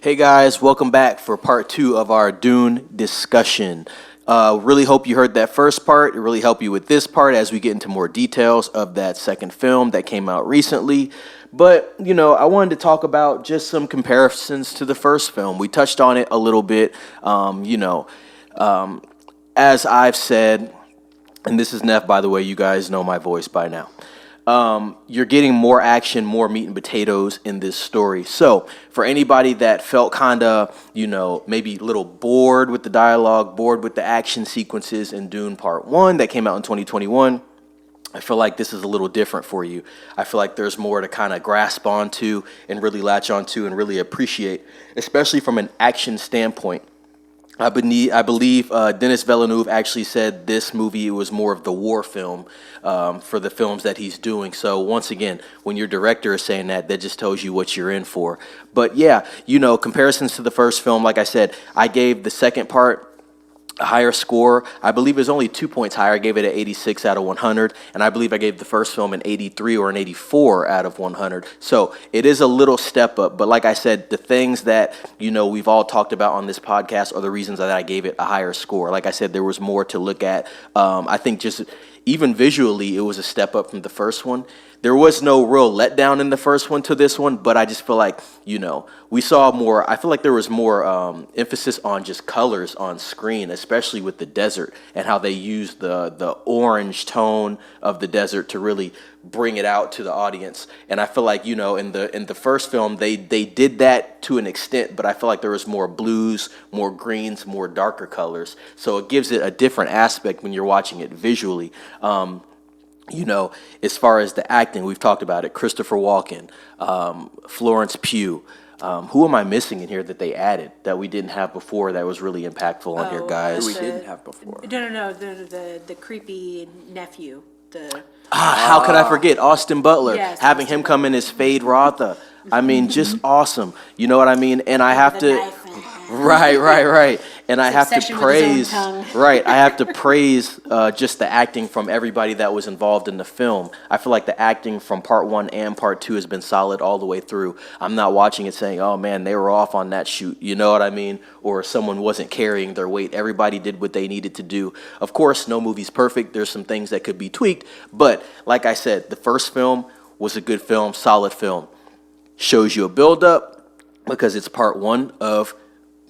Hey guys, welcome back for part 2 of our Dune discussion. Really hope you heard that first part. It really helped you with this part as we get into more details of that second film that came out recently. But, I wanted to talk about just some comparisons to the first film. We touched on it a little bit, as I've said, and this is Neff, by the way, you guys know my voice by now. You're getting more action, more meat and potatoes in this story. So for anybody that felt kind of, maybe a little bored with the dialogue, bored with the action sequences in Dune Part 1 that came out in 2021, I feel like this is a little different for you. I feel like there's more to kind of grasp onto and really latch onto and really appreciate, especially from an action standpoint. I believe Denis Villeneuve actually said this movie was more of the war film for the films that he's doing. So once again, when your director is saying that just tells you what you're in for. But yeah, comparisons to the first film, like I said, I gave the second part a higher score. I believe it was only 2 points higher. I gave it an 86 out of 100, and I believe I gave the first film an 83 or an 84 out of 100. So it is a little step up, but like I said, the things that, we've all talked about on this podcast are the reasons that I gave it a higher score. Like I said, there was more to look at. I think just even visually, it was a step up from the first one. There was no real letdown in the first one to this one, but I just feel like, we saw more. I feel like there was more emphasis on just colors on screen, especially with the desert and how they used the orange tone of the desert to really bring it out to the audience. And I feel like, in the first film, they did that to an extent, but I feel like there was more blues, more greens, more darker colors. So it gives it a different aspect when you're watching it visually. As far as the acting, we've talked about it. Christopher Walken, Florence Pugh. Who am I missing in here that they added that we didn't have before that was really impactful on here, guys? We didn't have before. No. The creepy nephew. How could I forget Austin Butler? Yes, having Austin him come in as Fade Rotha. I mean, just awesome. You know what I mean? And I have to. Right. And I have to praise, I have to praise just the acting from everybody that was involved in the film. I feel like the acting from part 1 and part 2 has been solid all the way through. I'm not watching it saying, oh man, they were off on that shoot. You know what I mean? Or someone wasn't carrying their weight. Everybody did what they needed to do. Of course, no movie's perfect. There's some things that could be tweaked. But like I said, the first film was a good film, solid film. Shows you a build-up because it's part 1 of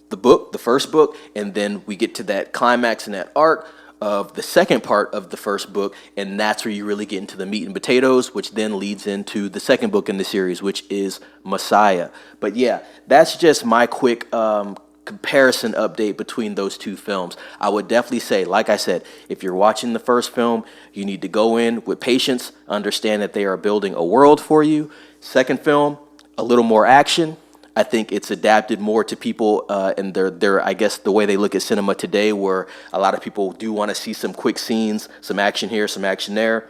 the first book, and then we get to that climax and that arc of the second part of the first book, and that's where you really get into the meat and potatoes, which then leads into the second book in the series, which is Messiah. But yeah, that's just my quick comparison update between those two films. I would definitely say, like I said, if you're watching the first film, you need to go in with patience, understand that they are building a world for you. Second film, a little more action. I think it's adapted more to people and their I guess the way they look at cinema today, where a lot of people do want to see some quick scenes, some action here, some action there.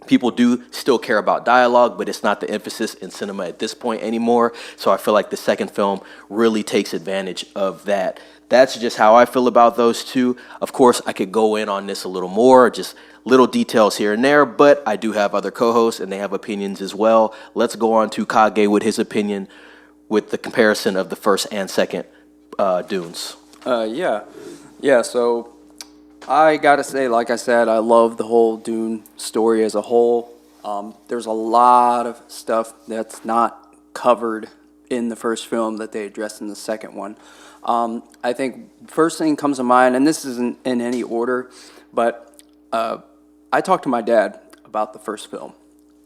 People do still care about dialogue, but it's not the emphasis in cinema at this point anymore. So I feel like the second film really takes advantage of that. That's just how I feel about those two. Of course, I could go in on this a little more, just little details here and there, but I do have other co-hosts and they have opinions as well. Let's go on to Kage with his opinion with the comparison of the first and second Dunes. So I gotta say, like I said, I love the whole Dune story as a whole. There's a lot of stuff that's not covered in the first film that they addressed in the second one. I think first thing comes to mind, and this isn't in any order, but I talked to my dad about the first film.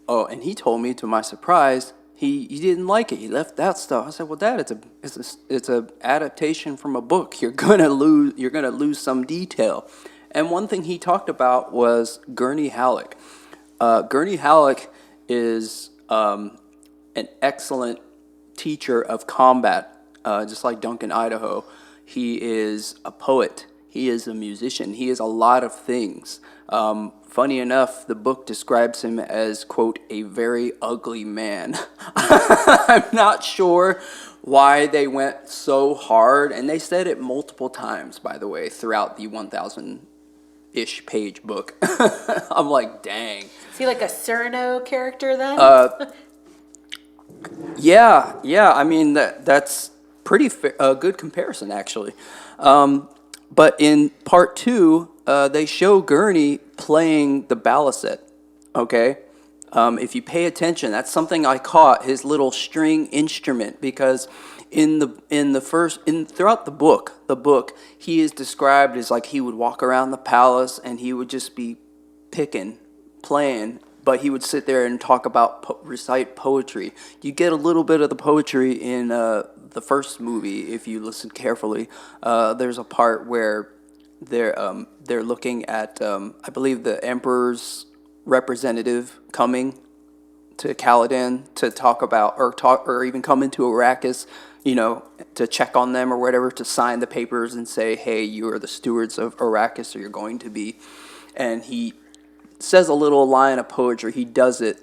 Oh, and he told me, to my surprise, he didn't like it. He left that stuff. I said, "Well, Dad, it's a adaptation from a book. You're gonna lose some detail." And one thing he talked about was Gurney Halleck. Gurney Halleck is an excellent teacher of combat, just like Duncan Idaho. He is a poet. He is a musician. He is a lot of things. Funny enough, the book describes him as, quote, a very ugly man. I'm not sure why they went so hard, and they said it multiple times, by the way, throughout the 1,000-ish page book. I'm like, dang. Is he like a Cyrano character then? Yeah. I mean, that's pretty good comparison, actually. But in part 2, they show Gurney playing the balisette, okay? If you pay attention, that's something I caught, his little string instrument, because throughout the book, he is described as like he would walk around the palace and he would just be playing, but he would sit there and talk about recite poetry. You get a little bit of the poetry in the first movie if you listen carefully. There's a part where they're looking at I believe the Emperor's representative coming to Caladan to talk about or even come into Arrakis, to check on them or whatever, to sign the papers and say, hey, you are the stewards of Arrakis, or you're going to be. And he says a little line of poetry. He does it.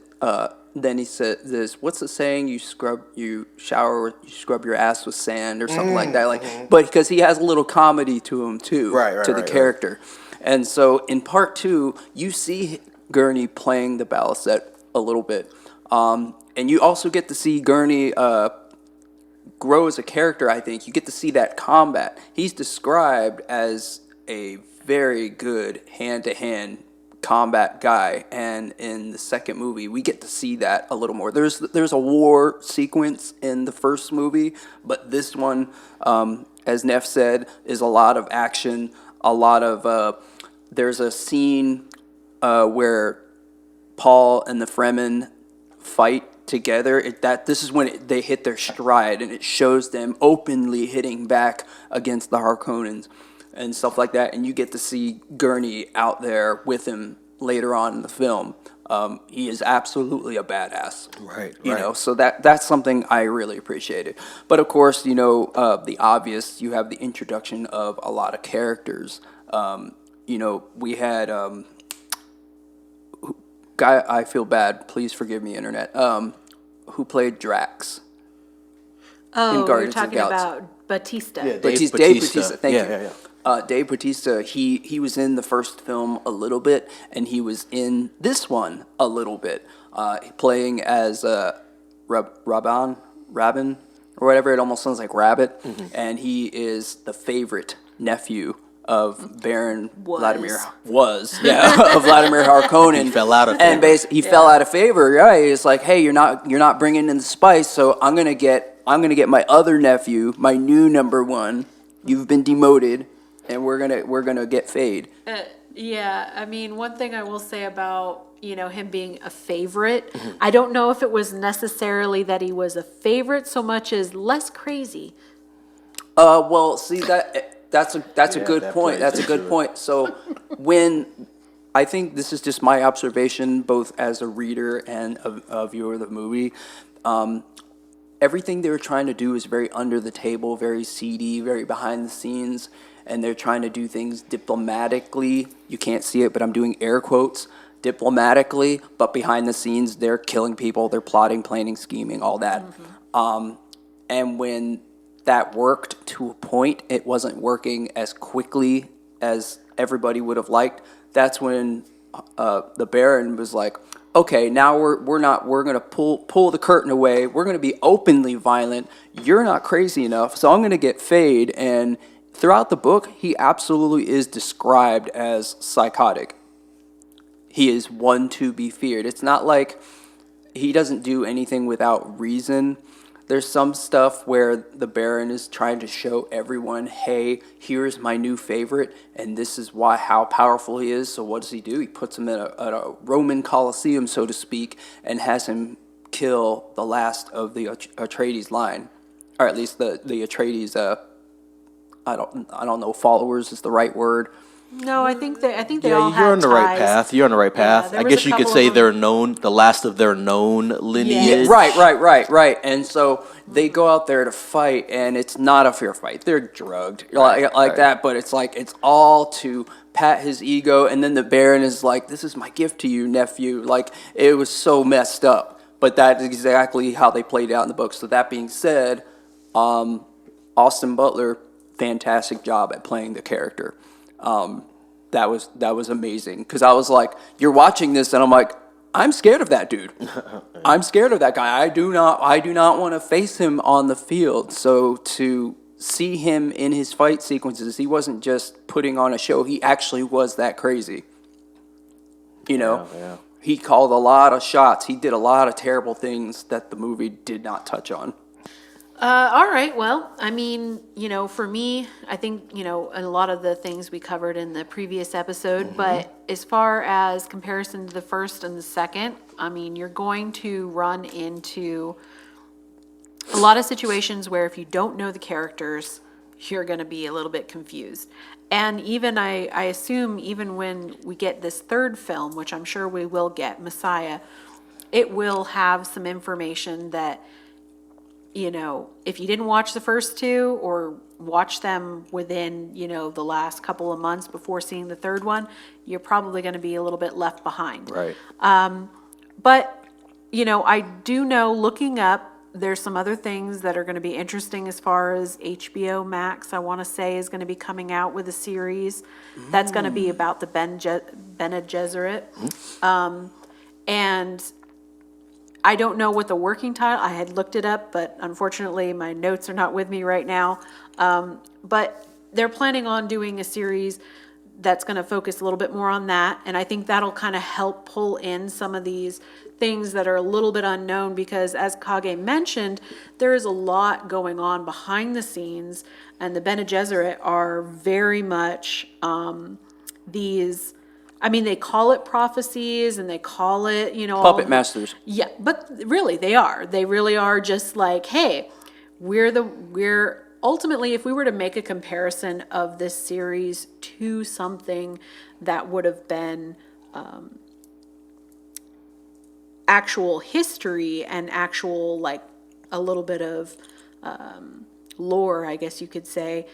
Then he says, "What's the saying? You scrub your ass with sand," or something like that. But because he has a little comedy to him too, to the character. And so in part 2, you see Gurney playing the balisette a little bit, and you also get to see Gurney grow as a character. I think you get to see that combat. He's described as a very good hand-to-hand combat guy, and in the second movie we get to see that a little more. There's a war sequence in the first movie, but this one, as Neff said, is a lot of action, a lot of there's a scene where Paul and the Fremen fight together. This is when they hit their stride, and it shows them openly hitting back against the Harkonnens and stuff like that, and you get to see Gurney out there with him later on in the film. He is absolutely a badass. Right. So that's something I really appreciated. But of course, the obvious, you have the introduction of a lot of characters. We had guy, I feel bad, please forgive me, internet, who played Drax in Guardians you're of the talking Galaxy. about Batista. Yeah, Dave Bautista, thank you. Dave Bautista, he was in the first film a little bit, and he was in this one a little bit, playing as Rabin, or whatever. It almost sounds like Rabbit, and he is the favorite nephew of Baron Vladimir of Vladimir Harkonnen. He fell out of and favor. He fell out of favor. Right? It's like, hey, you're not bringing in the spice, so I'm gonna get my other nephew, my new number one. You've been demoted, and we're gonna get Fade. I mean, one thing I will say about him being a favorite, I don't know if it was necessarily that he was a favorite so much as less crazy. Well, see that's a good point. That's a good point. So when I think this is just my observation, both as a reader and a viewer of the movie, everything they were trying to do is very under the table, very seedy, very behind the scenes, and they're trying to do things diplomatically. You can't see it, but I'm doing air quotes, diplomatically, but behind the scenes, they're killing people, they're plotting, planning, scheming, all that. And when that worked to a point, it wasn't working as quickly as everybody would have liked. That's when the Baron was like, okay, now we're gonna pull the curtain away. We're gonna be openly violent. You're not crazy enough, so I'm gonna get Fade. And throughout the book, he absolutely is described as psychotic. He is one to be feared. It's not like he doesn't do anything without reason. There's some stuff where the Baron is trying to show everyone, hey, here's my new favorite, and this is how powerful he is. So what does he do? He puts him in a Roman Colosseum, so to speak, and has him kill the last of the Atreides line, or at least the Atreides. I don't know. Followers is the right word. No, I think they all you're had on the right ties. path. You're on the right path. there I was guess a you could couple say of them. they're known, the last of their known lineage. Right. And so they go out there to fight, and it's not a fair fight. They're drugged like that, but it's like it's all to pat his ego, and then the Baron is like, "This is my gift to you, nephew." Like, it was so messed up, but that's exactly how they played out in the book. So that being said, Austin Butler, fantastic job at playing the character. That was amazing, because I was like, you're watching this, and I'm like, I'm scared of that dude. I'm scared of that guy. I do not want to face him on the field. So to see him in his fight sequences, he wasn't just putting on a show. He actually was that crazy. You know, Yeah. he called a lot of shots. He did a lot of terrible things that the movie did not touch on. All right. Well, I mean, for me, I think, a lot of the things we covered in the previous episode, but as far as comparison to the first and the second, I mean, you're going to run into a lot of situations where if you don't know the characters, you're going to be a little bit confused. And even I assume even when we get this third film, which I'm sure we will get, Messiah, it will have some information that, if you didn't watch the first two or watch them within, the last couple of months before seeing the third one, you're probably going to be a little bit left behind. Right. But, I do know looking up, there's some other things that are going to be interesting as far as HBO Max, I want to say, is going to be coming out with a series that's going to be about the Bene Gesserit. And I don't know what the working title, I had looked it up, but unfortunately my notes are not with me right now. But they're planning on doing a series that's going to focus a little bit more on that. And I think that'll kind of help pull in some of these things that are a little bit unknown because as Kage mentioned, there is a lot going on behind the scenes and the Bene Gesserit are very much these, I mean, they call it prophecies and they call it, Puppet masters. Yeah, but really they are. They really are just like, hey, we're ultimately, if we were to make a comparison of this series to something that would have been actual history and actual, like, a little bit of lore, I guess you could say,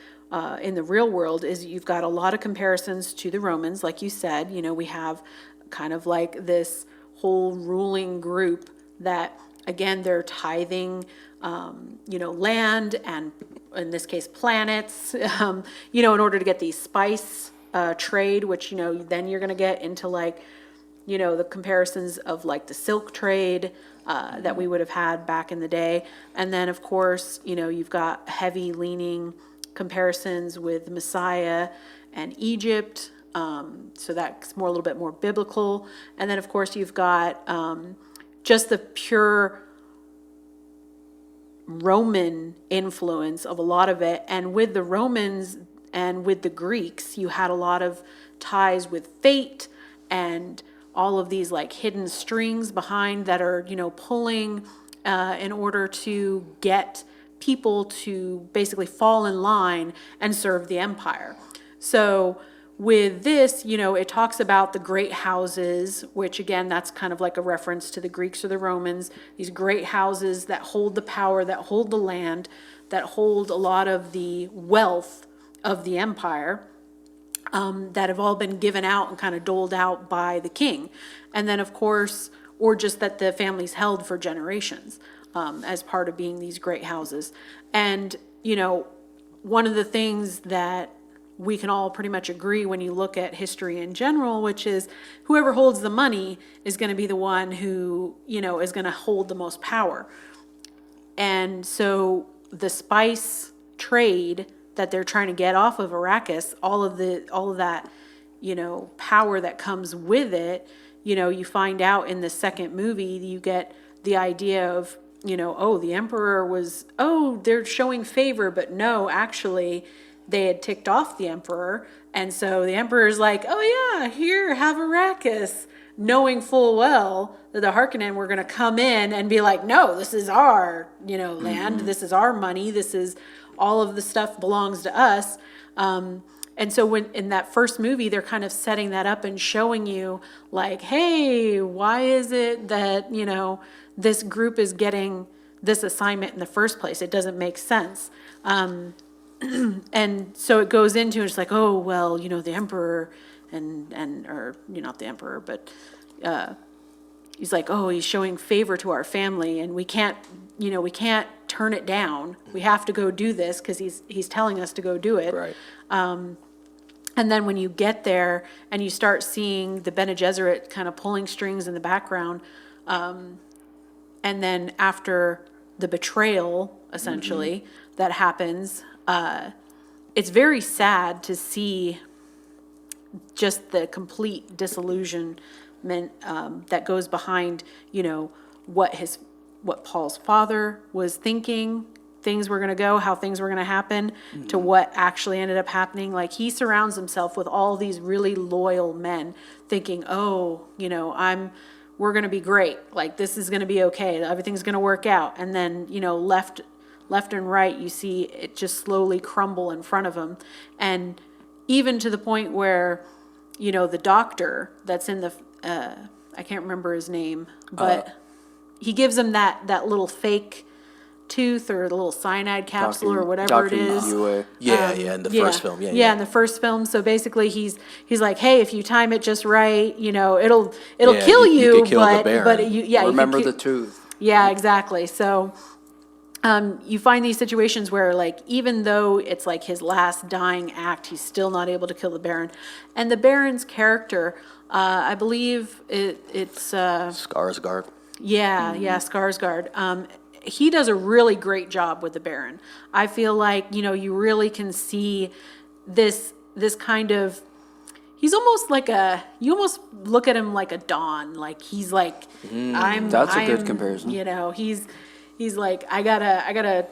in the real world, is you've got a lot of comparisons to the Romans. Like you said, we have kind of like this whole ruling group that, again, they're tithing, land and, in this case, planets, in order to get these spice trade, which, then you're going to get into, like, the comparisons of, like, the silk trade that we would have had back in the day. And then, of course, you've got heavy leaning comparisons with Messiah and Egypt. So that's a little bit more biblical. And then, of course, you've got just the pure Roman influence of a lot of it. And with the Romans and with the Greeks, you had a lot of ties with fate and all of these, like, hidden strings behind that are, pulling in order to get people to basically fall in line and serve the empire. So with this, it talks about the great houses, which, again, that's kind of like a reference to the Greeks or the Romans, these great houses that hold the power, that hold the land, that hold a lot of the wealth of the empire, that have all been given out and kind of doled out by the king. And then, of course, or just that the families held for generations as part of being these great houses. And, one of the things that we can all pretty much agree when you look at history in general, which is whoever holds the money is going to be the one who, is going to hold the most power. And so the spice trade that they're trying to get off of Arrakis, all of that, power that comes with it, you find out in the second movie, you get the idea of, the emperor was, they're showing favor, but no, actually they had ticked off the emperor. And so the emperor's like, oh yeah, here, have Arrakis, knowing full well that the Harkonnen were going to come in and be like, no, this is our, land, this is our money, this is all of the stuff belongs to us. And so when in that first movie, they're kind of setting that up and showing you, like, hey, why is it that, this group is getting this assignment in the first place? It doesn't make sense. And so it goes into, it's like, oh, well, the emperor or not the emperor, but he's like, oh, he's showing favor to our family and we can't turn it down. We have to go do this because he's telling us to go do it. Right. And then when you get there and you start seeing the Bene Gesserit kind of pulling strings in the background, and then after the betrayal, essentially, that happens, it's very sad to see just the complete disillusionment that goes behind, what Paul's father was thinking things were going to go, how things were going to happen, to what actually ended up happening. Like, he surrounds himself with all these really loyal men thinking, we're going to be great. Like, this is going to be okay. Everything's going to work out. And then, left and right, you see it just slowly crumble in front of him. And even to the point where, the doctor that's in the, I can't remember his name, but he gives him that little fake tooth or the little cyanide capsule or whatever it is. In the first film. Yeah, in the first film. So basically he's like, hey, if you time it just right, it'll kill you, could kill the Baron. but Remember the tooth. Yeah, exactly. So you find these situations where, like, even though it's like his last dying act, he's still not able to kill the Baron. And the Baron's character, I believe it's Skarsgård. Yeah, Skarsgård. He does a really great job with the Baron. I feel like, you really can see this kind of, he's almost like you almost look at him like a Don. Like, he's like, That's a good comparison. He's like, I gotta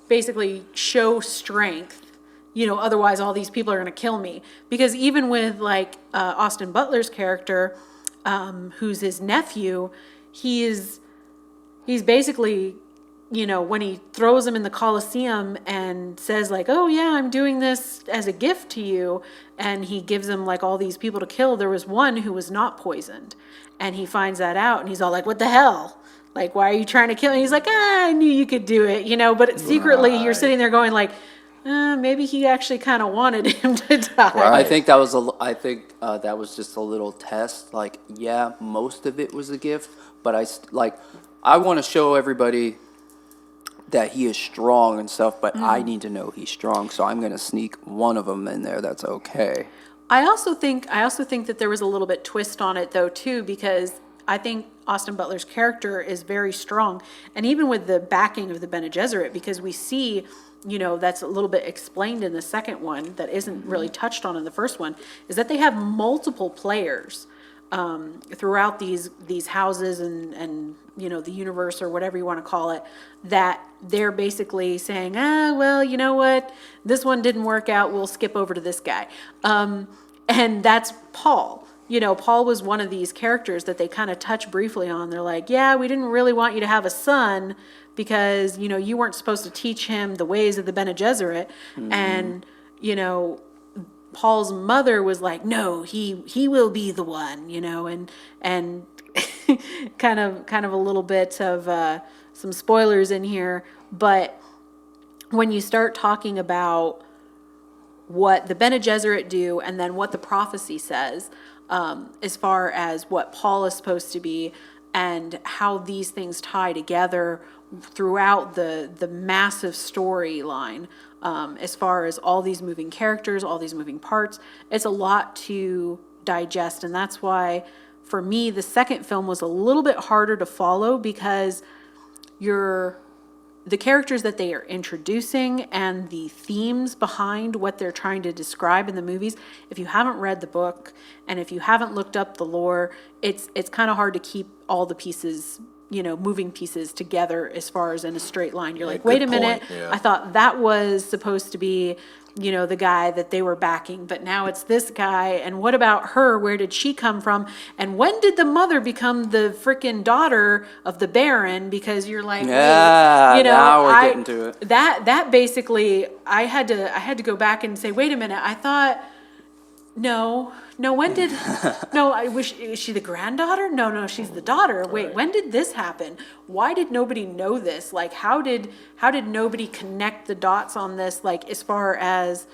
basically show strength, otherwise all these people are gonna kill me. Because even with like Austin Butler's character, who's his nephew, he's basically, when he throws him in the Coliseum and says like, oh yeah, I'm doing this as a gift to you, and he gives him like all these people to kill, there was one who was not poisoned, and he finds that out, and he's all like, what the hell? Like, why are you trying to kill me? He's like, I knew you could do it, but secretly you're sitting there going like, maybe he actually kind of wanted him to die. Right. I think that was just a little test. Like, yeah, most of it was a gift, but I want to show everybody that he is strong and stuff, but I need to know he's strong, so I'm going to sneak one of them in there. That's okay. I also think that there was a little bit twist on it though too, because I think Austin Butler's character is very strong, and even with the backing of the Bene Gesserit, because we see, that's a little bit explained in the second one that isn't really touched on in the first one, is that they have multiple players throughout these houses and the universe or whatever you want to call it, that they're basically saying, well, you know what, this one didn't work out, we'll skip over to this guy. And that's Paul. Paul was one of these characters that they kind of touch briefly on. They're like, yeah, we didn't really want you to have a son because, you weren't supposed to teach him the ways of the Bene Gesserit. And, Paul's mother was like, no, he will be the one, and kind of a little bit of some spoilers in here. But when you start talking about what the Bene Gesserit do and then what the prophecy says, as far as what Paul is supposed to be and how these things tie together throughout the massive storyline, as far as all these moving characters, all these moving parts, it's a lot to digest. And that's why, for me, the second film was a little bit harder to follow, because the characters that they are introducing and the themes behind what they're trying to describe in the movies, if you haven't read the book and if you haven't looked up the lore, it's kind of hard to keep all the pieces, moving pieces together as far as in a straight line. You're like, wait a minute, I thought that was supposed to be, the guy that they were backing, but now it's this guy, and what about her? Where did she come from? And when did the mother become the freaking daughter of the Baron? Because you're like, now we're getting to it. That basically, I had to go back and say, wait a minute, I thought, is she the granddaughter? No, she's the daughter. Wait, when did this happen? Why did nobody know this? Like, how did nobody connect the dots on this? Like, as far as,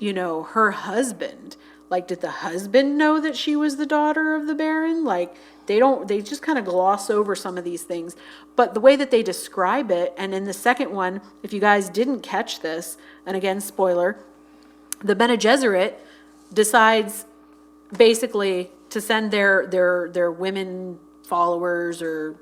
her husband, like, did the husband know that she was the daughter of the Baron? Like, they just kind of gloss over some of these things. But the way that they describe it, and in the second one, if you guys didn't catch this, and again, spoiler, the Bene Gesserit decides basically to send their women followers or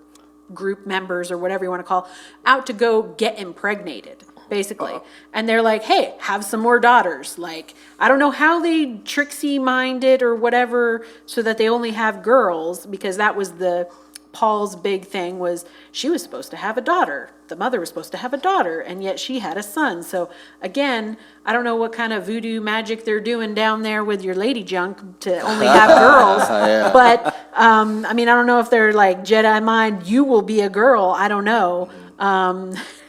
group members or whatever you want to call out to go get impregnated, basically. And they're like, hey, have some more daughters. Like, I don't know how they tricksy minded or whatever so that they only have girls, because that was Paul's big thing, was she was supposed to have a daughter. The mother was supposed to have a daughter, and yet she had a son. So again, I don't know what kind of voodoo magic they're doing down there with your lady junk to only have girls. But I mean, I don't know if they're like Jedi mind, you will be a girl. I don't know.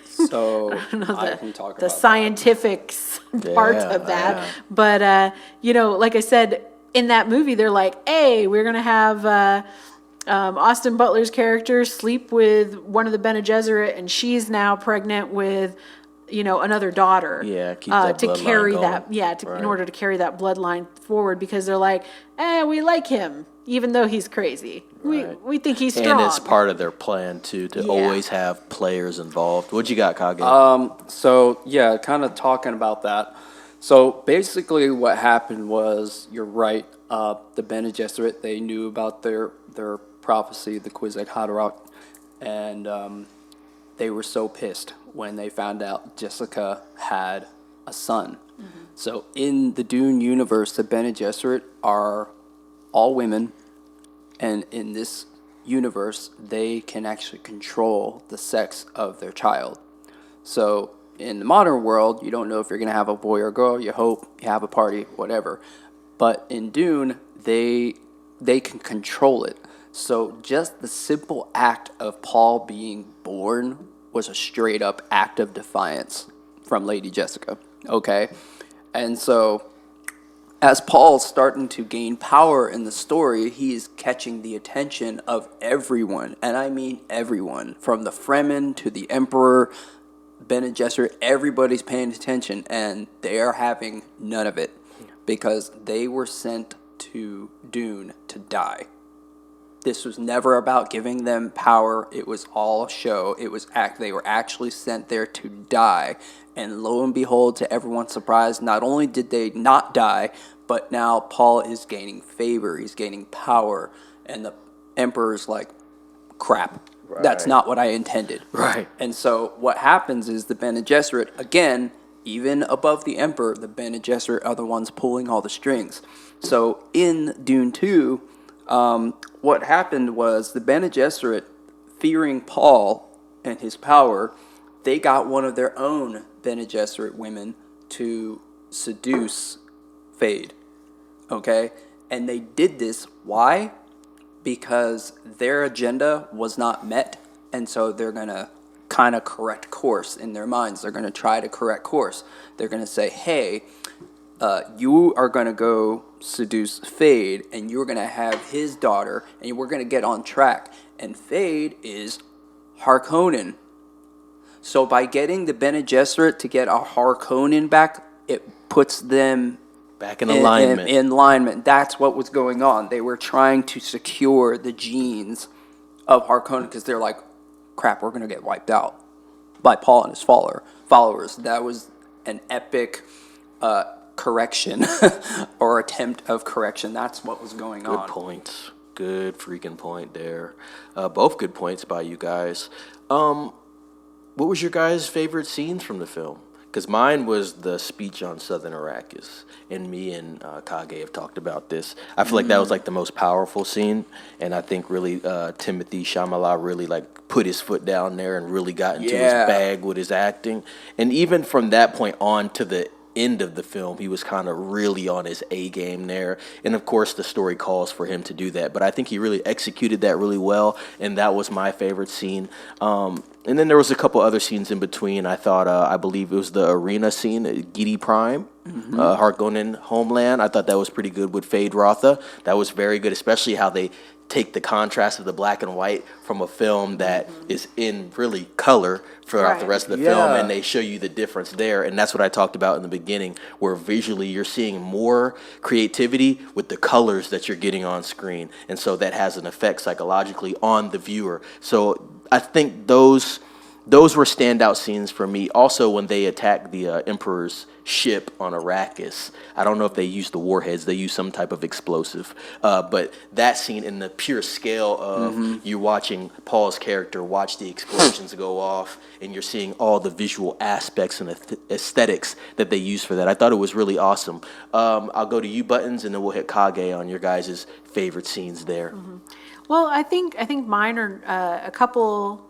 So I can talk about the scientific part of that. But you know, like I said, in that movie, they're like, hey, we're gonna have Austin Butler's character sleep with one of the Bene Gesserit, and she's now pregnant with, you know, another daughter. Yeah, keep that to bloodline carry going. that. Yeah, in order to carry that bloodline forward, because they're like, we like him, even though he's crazy. Right. We think he's strong. And it's part of their plan too to always have players involved. What you got, Kage? So yeah, kind of talking about that. So basically, what happened was, you're right. The Bene Gesserit, they knew about their prophecy, the Kwisatz Haderach, and they were so pissed when they found out Jessica had a son. So in the Dune universe, the Bene Gesserit are all women, and in this universe, they can actually control the sex of their child. So in the modern world, you don't know if you're going to have a boy or a girl. You hope, you have a party, whatever. But in Dune, they can control it. So just the simple act of Paul being born was a straight up act of defiance from Lady Jessica, okay? And so as Paul's starting to gain power in the story, he is catching the attention of everyone, and I mean everyone, from the Fremen to the Emperor, Bene Gesserit, everybody's paying attention, and they are having none of it because they were sent to Dune to die. This was never about giving them power. It was all a show. They were actually sent there to die. And lo and behold, to everyone's surprise, not only did they not die, but now Paul is gaining favor. He's gaining power. And the emperor's like, crap, that's not what I intended. Right. And so what happens is the Bene Gesserit, again, even above the emperor, the Bene Gesserit are the ones pulling all the strings. So in Dune 2, what happened was the Bene Gesserit, fearing Paul and his power, they got one of their own Bene Gesserit women to seduce Fade, okay? And they did this, why? Because their agenda was not met, and so they're going to kind of correct course in their minds. They're going to try to correct course. They're going to say, hey, you are going to go seduce Fade, and you're going to have his daughter, and we're going to get on track. And Fade is Harkonnen. So by getting the Bene Gesserit to get a Harkonnen back, it puts them back in alignment. In alignment. That's what was going on. They were trying to secure the genes of Harkonnen because they're like, crap, we're going to get wiped out by Paul and his followers. That was an epic correction or attempt of correction. That's what was going on. Good points. Good freaking point there. Both good points by you guys. What was your guys' favorite scenes from the film? Because mine was the speech on Southern Arrakis, and me and Kage have talked about this. I feel like that was like the most powerful scene, and I think really Timothée Chalamet really like put his foot down there and really got into his bag with his acting. And even from that point on to the end of the film, he was kind of really on his A game there. And of course, the story calls for him to do that. But I think he really executed that really well, and that was my favorite scene. And then there was a couple other scenes in between. I thought, I believe it was the arena scene at Gidi Prime, Harkonnen homeland. I thought that was pretty good with Fade Rotha. That was very good, especially how they take the contrast of the black and white from a film that is in really color throughout the rest of the film, and they show you the difference there. And that's what I talked about in the beginning, where visually you're seeing more creativity with the colors that you're getting on screen. And so that has an effect psychologically on the viewer. So I think those those were standout scenes for me. Also, when they attacked the Emperor's ship on Arrakis, I don't know if they used the warheads, they used some type of explosive. But that scene, in the pure scale of you watching Paul's character watch the explosions go off, and you're seeing all the visual aspects and aesthetics that they use for that. I thought it was really awesome. I'll go to you, Buttons, and then we'll hit Kage on your guys' favorite scenes there. Well, I think mine are a couple.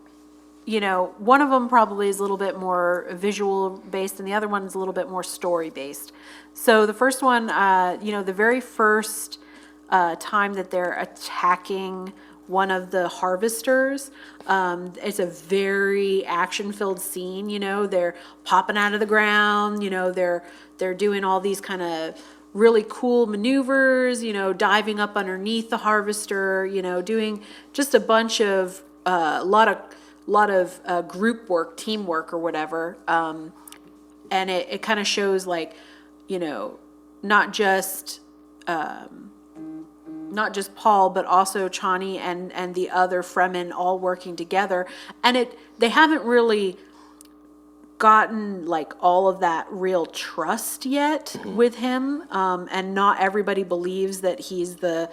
One of them probably is a little bit more visual based, and the other one is a little bit more story based. So the first one, the very first time that they're attacking one of the harvesters, it's a very action-filled scene. They're popping out of the ground. They're doing all these kind of really cool maneuvers. Diving up underneath the harvester. Doing just a bunch of a lot of group work, teamwork, or whatever, and it kind of shows not just Paul, but also Chani and the other Fremen all working together, and they haven't really gotten all of that real trust yet with him, and not everybody believes that he's the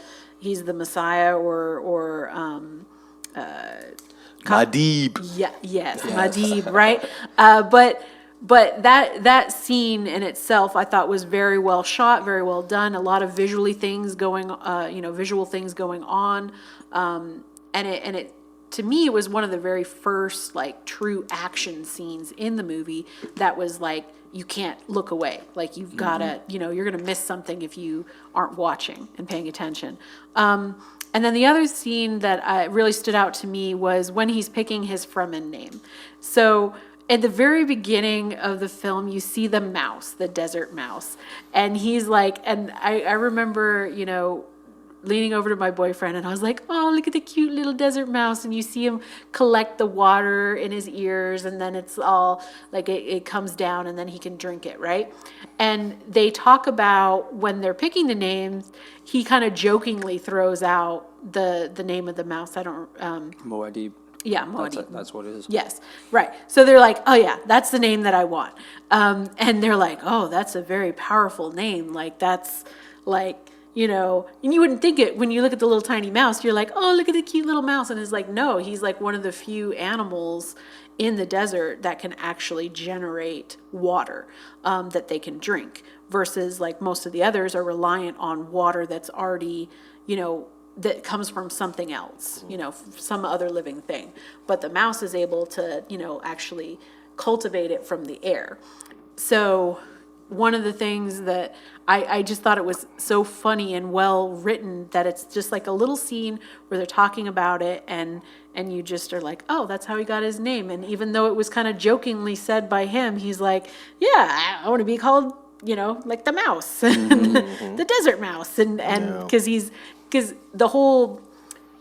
Messiah or Madib. Yes, Madib, right? But that scene in itself, I thought, was very well shot, very well done. A lot of visual things going on, and it to me, it was one of the very first true action scenes in the movie that was you can't look away. You've gotta, you're gonna miss something if you aren't watching and paying attention. And then the other scene that really stood out to me was when he's picking his Fremen name. So at the very beginning of the film, you see the mouse, the desert mouse. And he's and I remember, leaning over to my boyfriend, and I was like, oh, look at the cute little desert mouse. And you see him collect the water in his ears, and then it's all it comes down, and then he can drink it, right? And they talk about when they're picking the names, he kind of jokingly throws out the name of the mouse. I don't Muad'Dib. Yeah, Muad'Dib. That's what it is. Yes, right. So they're like, oh yeah, that's the name that I want. And they're like, oh, that's a very powerful name. That's and you wouldn't think it when you look at the little tiny mouse. You're like, oh, look at the cute little mouse. And it's no, he's one of the few animals in the desert that can actually generate water that they can drink, versus most of the others are reliant on water that's already, that comes from something else, some other living thing. But the mouse is able to, actually cultivate it from the air. So one of the things that I just thought it was so funny and well written, that it's just a little scene where they're talking about it, and you just are like, oh, that's how he got his name. And even though it was kind of jokingly said by him, he's like, yeah, I want to be called, the mouse, the desert mouse. And because the whole,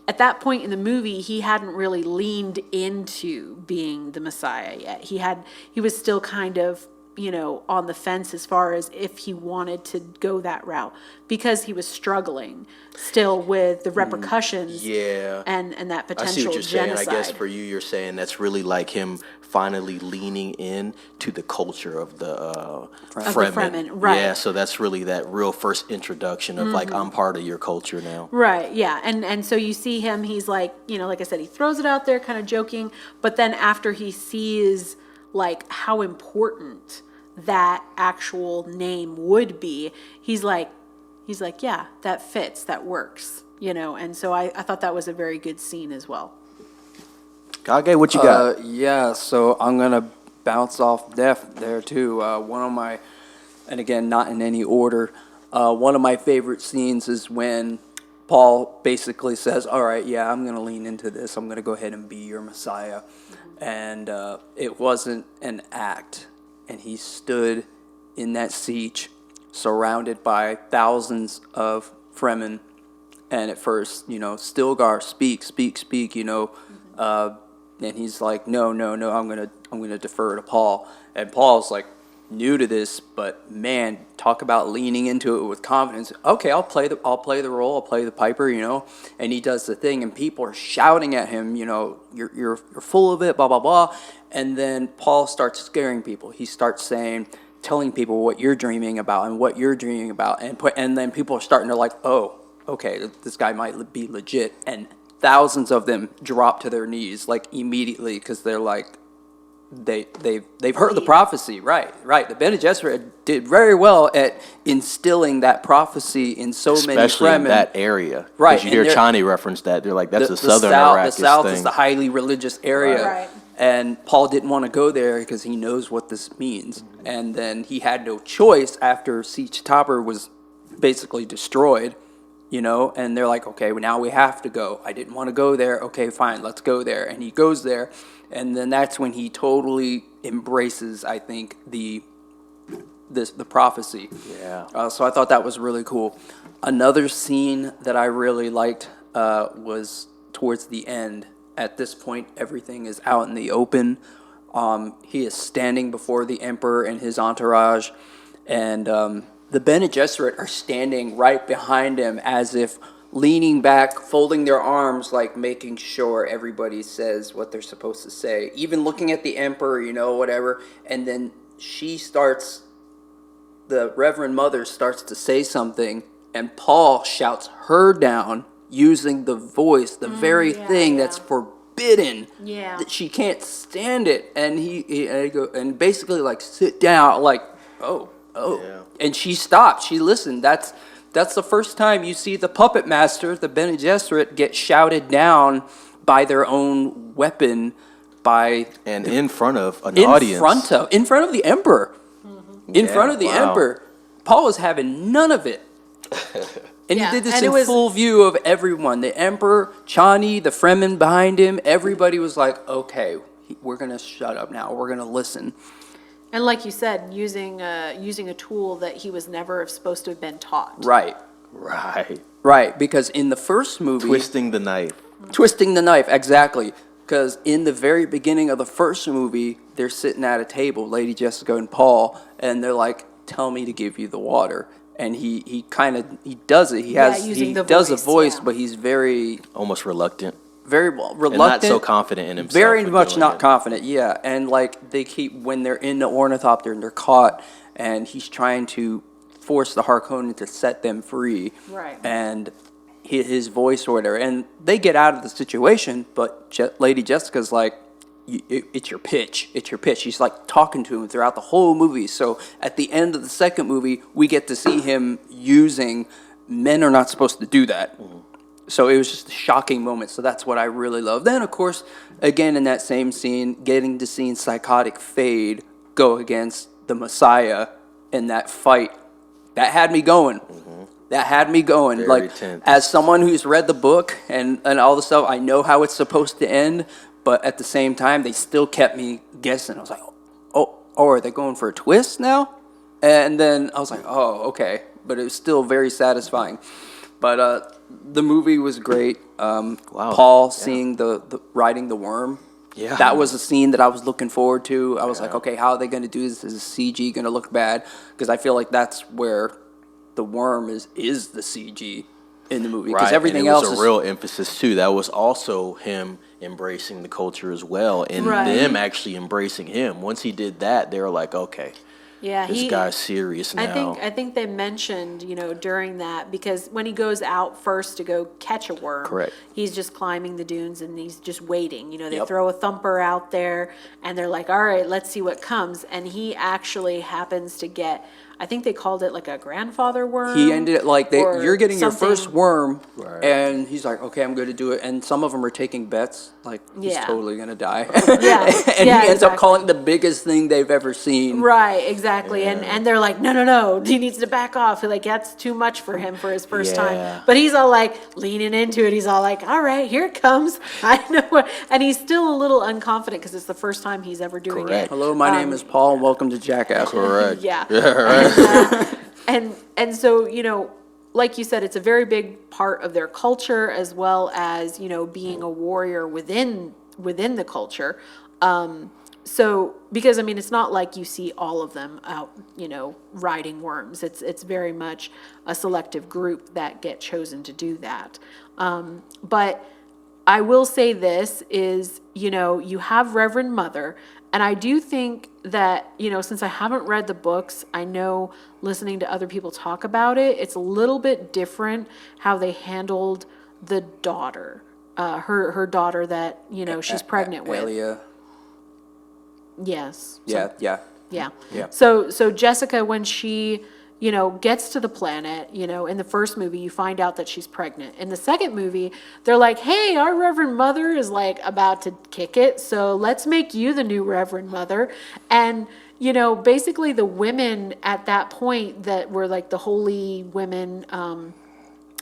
at that point in the movie, he hadn't really leaned into being the Messiah yet. He was still kind of, on the fence as far as if he wanted to go that route, because he was struggling still with the repercussions and that potential I see what you're genocide. saying. I guess for you're saying that's really him finally leaning in to the culture of the Fremen. Right. Yeah, so that's really that real first introduction of I'm part of your culture now. Right, yeah. And so you see him, he's like I said, he throws it out there kind of joking, but then after he sees how important that actual name would be, he's like, yeah, that fits, that works, and so I thought that was a very good scene as well. Kage, what you got? Yeah, so I'm going to bounce off Neff there too. One of my, and again, not in any order, one of my favorite scenes is when Paul basically says, all right, yeah, I'm going to lean into this. I'm going to go ahead and be your Messiah. And it wasn't an act. And he stood in that siege surrounded by thousands of Fremen. And at first, Stilgar, speak, and he's like, no, I'm gonna defer to Paul. And Paul's like, new to this, but man, talk about leaning into it with confidence. Okay, I'll play the role, I'll play the piper, and he does the thing, and people are shouting at him, you're full of it, blah blah blah, and then Paul starts scaring people. He starts telling people what you're dreaming about and what you're dreaming about, and then people are starting to like, oh, okay, this guy might be legit, and thousands of them drop to their knees like immediately because they're like. They've heard the prophecy, right. The Bene Gesserit did very well at instilling that prophecy in so many especially in Fremen. that area. Right, Because you hear Chani reference that, they're like, that's a southern Iraqis The South thing. is the highly religious area, Right. and Paul didn't want to go there because he knows what this means. And then he had no choice after Siege Tabor was basically destroyed, and they're like, okay, well, now we have to go. I didn't want to go there. Okay, fine, let's go there. And he goes there. And then that's when he totally embraces, I think, the prophecy. Yeah. So I thought that was really cool. Another scene that I really liked was towards the end. At this point, everything is out in the open. He is standing before the emperor and his entourage, and the Bene Gesserit are standing right behind him as if leaning back, folding their arms, like making sure everybody says what they're supposed to say, even looking at the emperor, whatever. And then the Reverend Mother starts to say something, and Paul shouts her down using the voice, the very thing that's forbidden. Yeah. That she can't stand it. And and basically like, sit down, like, oh. Yeah. And she stopped. She listened. That's the first time you see the puppet master, the Bene Gesserit, get shouted down by their own weapon, in front of an audience. In front of the emperor. In front of the wow. emperor. Paul was having none of it. And he did this in full view of everyone. The emperor, Chani, the Fremen behind him, everybody was like, okay, we're going to shut up now. We're going to listen. And like you said, using a tool that he was never supposed to have been taught. Right. Because in the first movie... Twisting the knife, exactly. Because in the very beginning of the first movie, they're sitting at a table, Lady Jessica and Paul, and they're like, tell me to give you the water. And he does it. He does a voice, but he's very... almost reluctant. Very reluctant. And not so confident in himself. Very much not confident, yeah. And like they keep, when they're in the ornithopter and they're caught, and he's trying to force the Harkonnen to set them free. Right. And his voice or whatever. And they get out of the situation, but Lady Jessica's like, it's your pitch. It's your pitch. She's like talking to him throughout the whole movie. So at the end of the second movie, we get to see him using, men are not supposed to do that. Mm-hmm. So it was just a shocking moment. So that's what I really love. Then, of course, again in that same scene, getting to see Psychotic Fade go against the Messiah in that fight, that had me going. Mm-hmm. That had me going. Very like tense. As someone who's read the book and all the stuff, I know how it's supposed to end. But at the same time, they still kept me guessing. I was like, oh, are they going for a twist now? And then I was like, oh, okay. But it was still very satisfying. But the movie was great. Wow. Paul seeing the riding the worm. Yeah. That was a scene that I was looking forward to. I was like, okay, how are they going to do this? Is the CG going to look bad? Because I feel like that's where the worm is the CG in the movie. Because everything else was a real emphasis too. That was also him embracing the culture as well, and them actually embracing him. Once he did that, they were like, okay. Yeah, this guy's serious now. I think they mentioned, during that, because when he goes out first to go catch a worm, Correct. He's just climbing the dunes and he's just waiting. They throw a thumper out there and they're like, all right, let's see what comes. And he actually happens to get, I think they called it like a grandfather worm. He ended it like you're getting something. your first worm, and he's like, okay, I'm going to do it. And some of them are taking bets, like he's totally going to die. Yeah, and he ends up calling it the biggest thing they've ever seen. Right, exactly. Yeah. And they're like, no, he needs to back off. Like that's too much for him for his first time. But he's all like leaning into it. He's all like, all right, here it comes. I know. And he's still a little unconfident because it's the first time he's ever doing it. Hello, my name is Paul, and welcome to Jackass. Correct. Yeah. Right. And so, like you said, it's a very big part of their culture as well as, being a warrior within the culture. So, because I mean, it's not like you see all of them out, riding worms. It's very much a selective group that get chosen to do that. But I will say this is, you have Reverend Mother, and I do think that, since I haven't read the books, I know listening to other people talk about it, it's a little bit different how they handled the daughter, her daughter that, she's pregnant with. Alia. Yes. Yeah. Yeah. Yeah. So Jessica, when she, gets to the planet, in the first movie, you find out that she's pregnant. In the second movie, they're like, hey, our Reverend Mother is like about to kick it. So let's make you the new Reverend Mother. And, basically the women at that point that were like the holy women,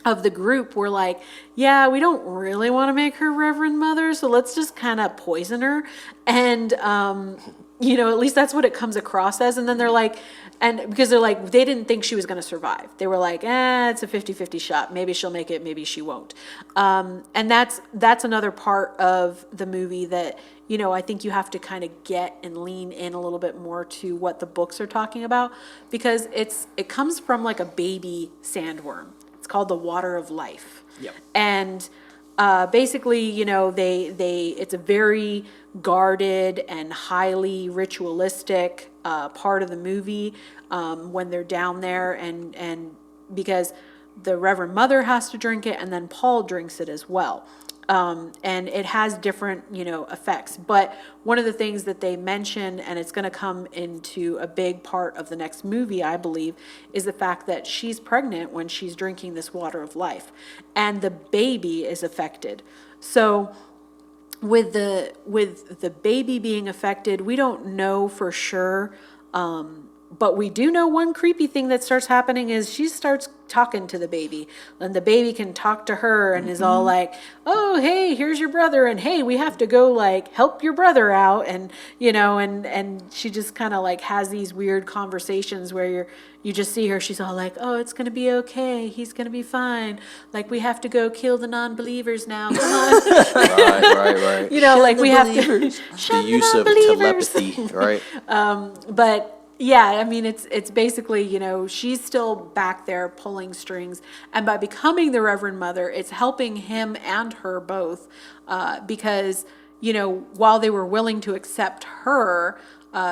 of the group were like, yeah, we don't really want to make her Reverend Mother, so let's just kind of poison her. And, at least that's what it comes across as. And then they're like, and because they're like, they didn't think she was going to survive. They were like, it's a 50-50 shot. Maybe she'll make it, maybe she won't. And that's another part of the movie that, I think you have to kind of get and lean in a little bit more to what the books are talking about, because it comes from like a baby sandworm. It's called the water of life. Yep. And basically, it's a very guarded and highly ritualistic part of the movie when they're down there, and because the Reverend Mother has to drink it, and then Paul drinks it as well. And it has different, effects. But one of the things that they mention, and it's going to come into a big part of the next movie, I believe, is the fact that she's pregnant when she's drinking this water of life, and the baby is affected. So with the baby being affected, we don't know for sure. But we do know one creepy thing that starts happening is she starts talking to the baby, and the baby can talk to her and is all like, oh, hey, here's your brother. And hey, we have to go like help your brother out. And, and she just kind of like has these weird conversations where you just see her. She's all like, oh, it's going to be okay. He's going to be fine. Like, we have to go kill the non-believers now. Come on. Right. Like we have to. The use of telepathy, right? But yeah, I mean, it's basically, she's still back there pulling strings, and by becoming the Reverend Mother, it's helping him and her both, because, while they were willing to accept her,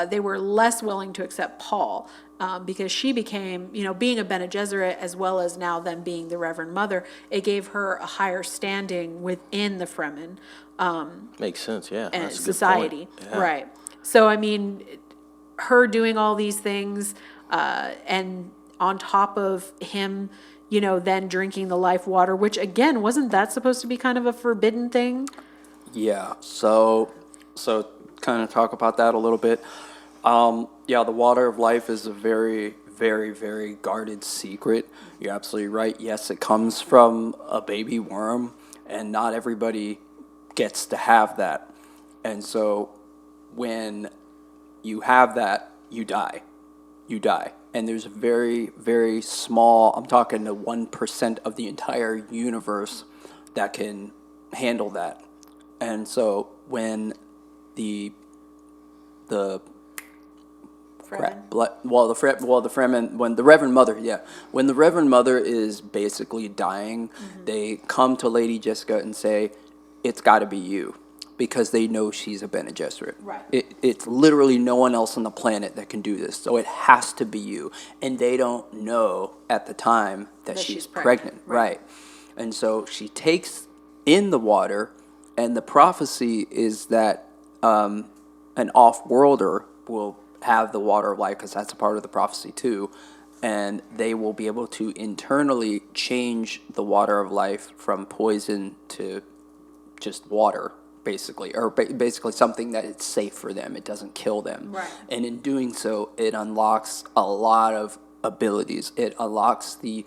they were less willing to accept Paul, because she became, being a Bene Gesserit, as well as now them being the Reverend Mother, it gave her a higher standing within the Fremen. Makes sense, yeah. And That's a good society, point. Yeah. right. So, I mean, her doing all these things, and on top of him, then drinking the life water, which again, wasn't that supposed to be kind of a forbidden thing? Yeah. So kind of talk about that a little bit. The water of life is a very, very, very guarded secret. You're absolutely right. Yes, it comes from a baby worm, and not everybody gets to have that. And so when you have that, you die. And there's a very, very small, I'm talking to 1% of the entire universe that can handle that. And so when the Fremen, when the Reverend Mother, when the Reverend Mother is basically dying, they come to Lady Jessica and say, it's got to be you. Because they know she's a Bene Gesserit. Right. It's literally no one else on the planet that can do this. So it has to be you. And they don't know at the time that she's pregnant. Right. And so she takes in the water, and the prophecy is that an off-worlder will have the water of life, because that's a part of the prophecy too. And they will be able to internally change the water of life from poison to just water. Basically, or basically something that it's safe for them. It doesn't kill them. Right. And in doing so, it unlocks a lot of abilities. It unlocks the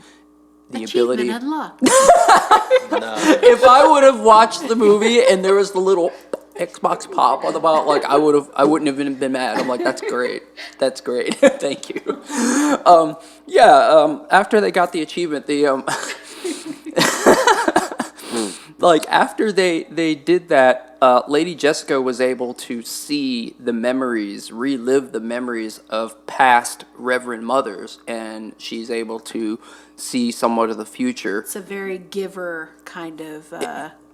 ability. Unlocked. If I would have watched the movie and there was the little Xbox pop on the bottom, like I wouldn't have been mad. I'm like, that's great. Thank you. After they got the achievement, like after they did that, Lady Jessica was able to see the memories, relive the memories of past Reverend Mothers, and she's able to see somewhat of the future. It's a very Giver kind of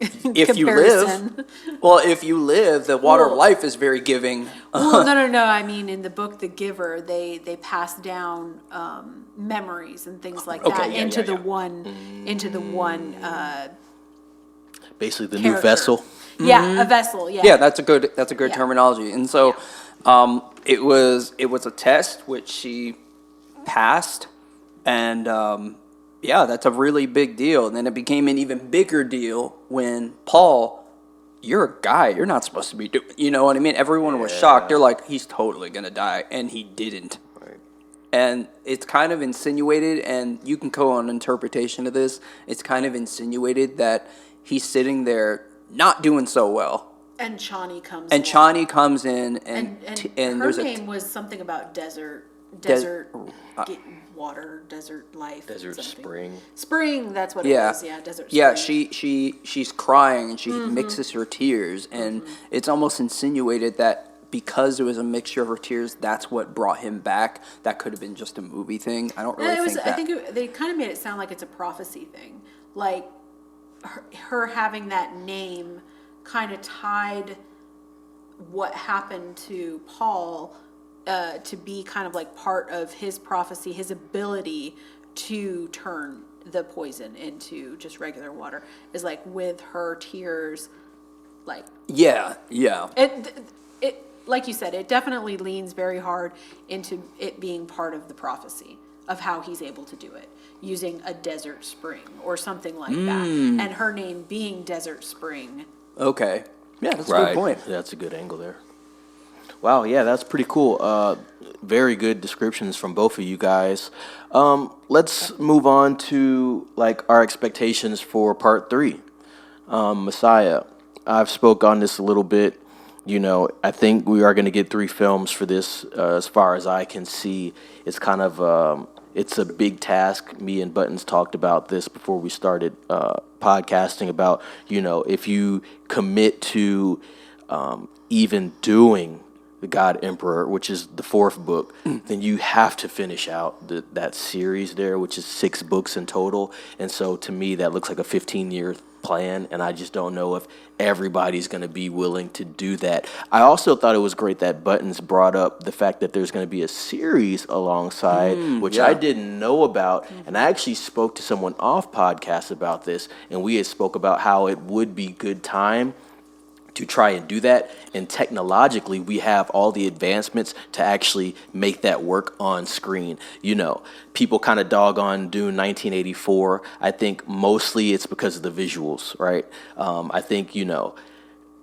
If you comparison. live, well, if you live, the water of Well- life is very giving. Well, no. I mean, in the book, The Giver, they pass down memories and things like Okay, that yeah, into yeah, the yeah. into the one. Basically, the new Character. vessel. Yeah, a vessel. Yeah. Yeah, that's a good Yeah. terminology. And so, it was a test which she passed, and yeah, that's a really big deal. And then it became an even bigger deal when Paul, you're a guy, you're not supposed to be doing. You know what I mean? Everyone was shocked. They're like, he's totally gonna die, and he didn't. Right. And it's kind of insinuated, and you can go on interpretation of this. It's kind of insinuated that he's sitting there not doing so well. And Chani comes. And along. Chani comes in, and her there's name was something about desert water, desert life, Desert something. spring. Spring. That's what yeah, it was. Yeah, desert. Spring. Yeah, she's crying, and she mixes her tears, and it's almost insinuated that because it was a mixture of her tears, that's what brought him back. That could have been just a movie thing. I don't really think that. I think they kind of made it sound like it's a prophecy thing, like her having that name kind of tied what happened to Paul to be kind of like part of his prophecy, his ability to turn the poison into just regular water is like with her tears, like Yeah. it like you said, it definitely leans very hard into it being part of the prophecy of how he's able to do it using a desert spring or something like that, and her name being Desert Spring. Okay. Yeah, that's a Right. good point. That's a good angle there. Wow, yeah, that's pretty cool. Very good descriptions from both of you guys. Let's move on to like our expectations for part 3. Messiah. I've spoke on this a little bit. You know, I think we are going to get 3 films for this. As far as I can see, it's kind of it's a big task. Me and Buttons talked about this before we started podcasting about, you know, if you commit to even doing the God Emperor, which is the 4th book, then you have to finish out that series there, which is 6 books in total. And so to me, that looks like a 15-year plan, and I just don't know if everybody's going to be willing to do that. I also thought it was great that Buttons brought up the fact that there's going to be a series alongside, which I didn't know about, and I actually spoke to someone off podcast about this, and we had spoke about how it would be good time to try and do that, and technologically we have all the advancements to actually make that work on screen. You know, people kind of dog on Dune 1984. I think mostly it's because of the visuals, right? I think, you know,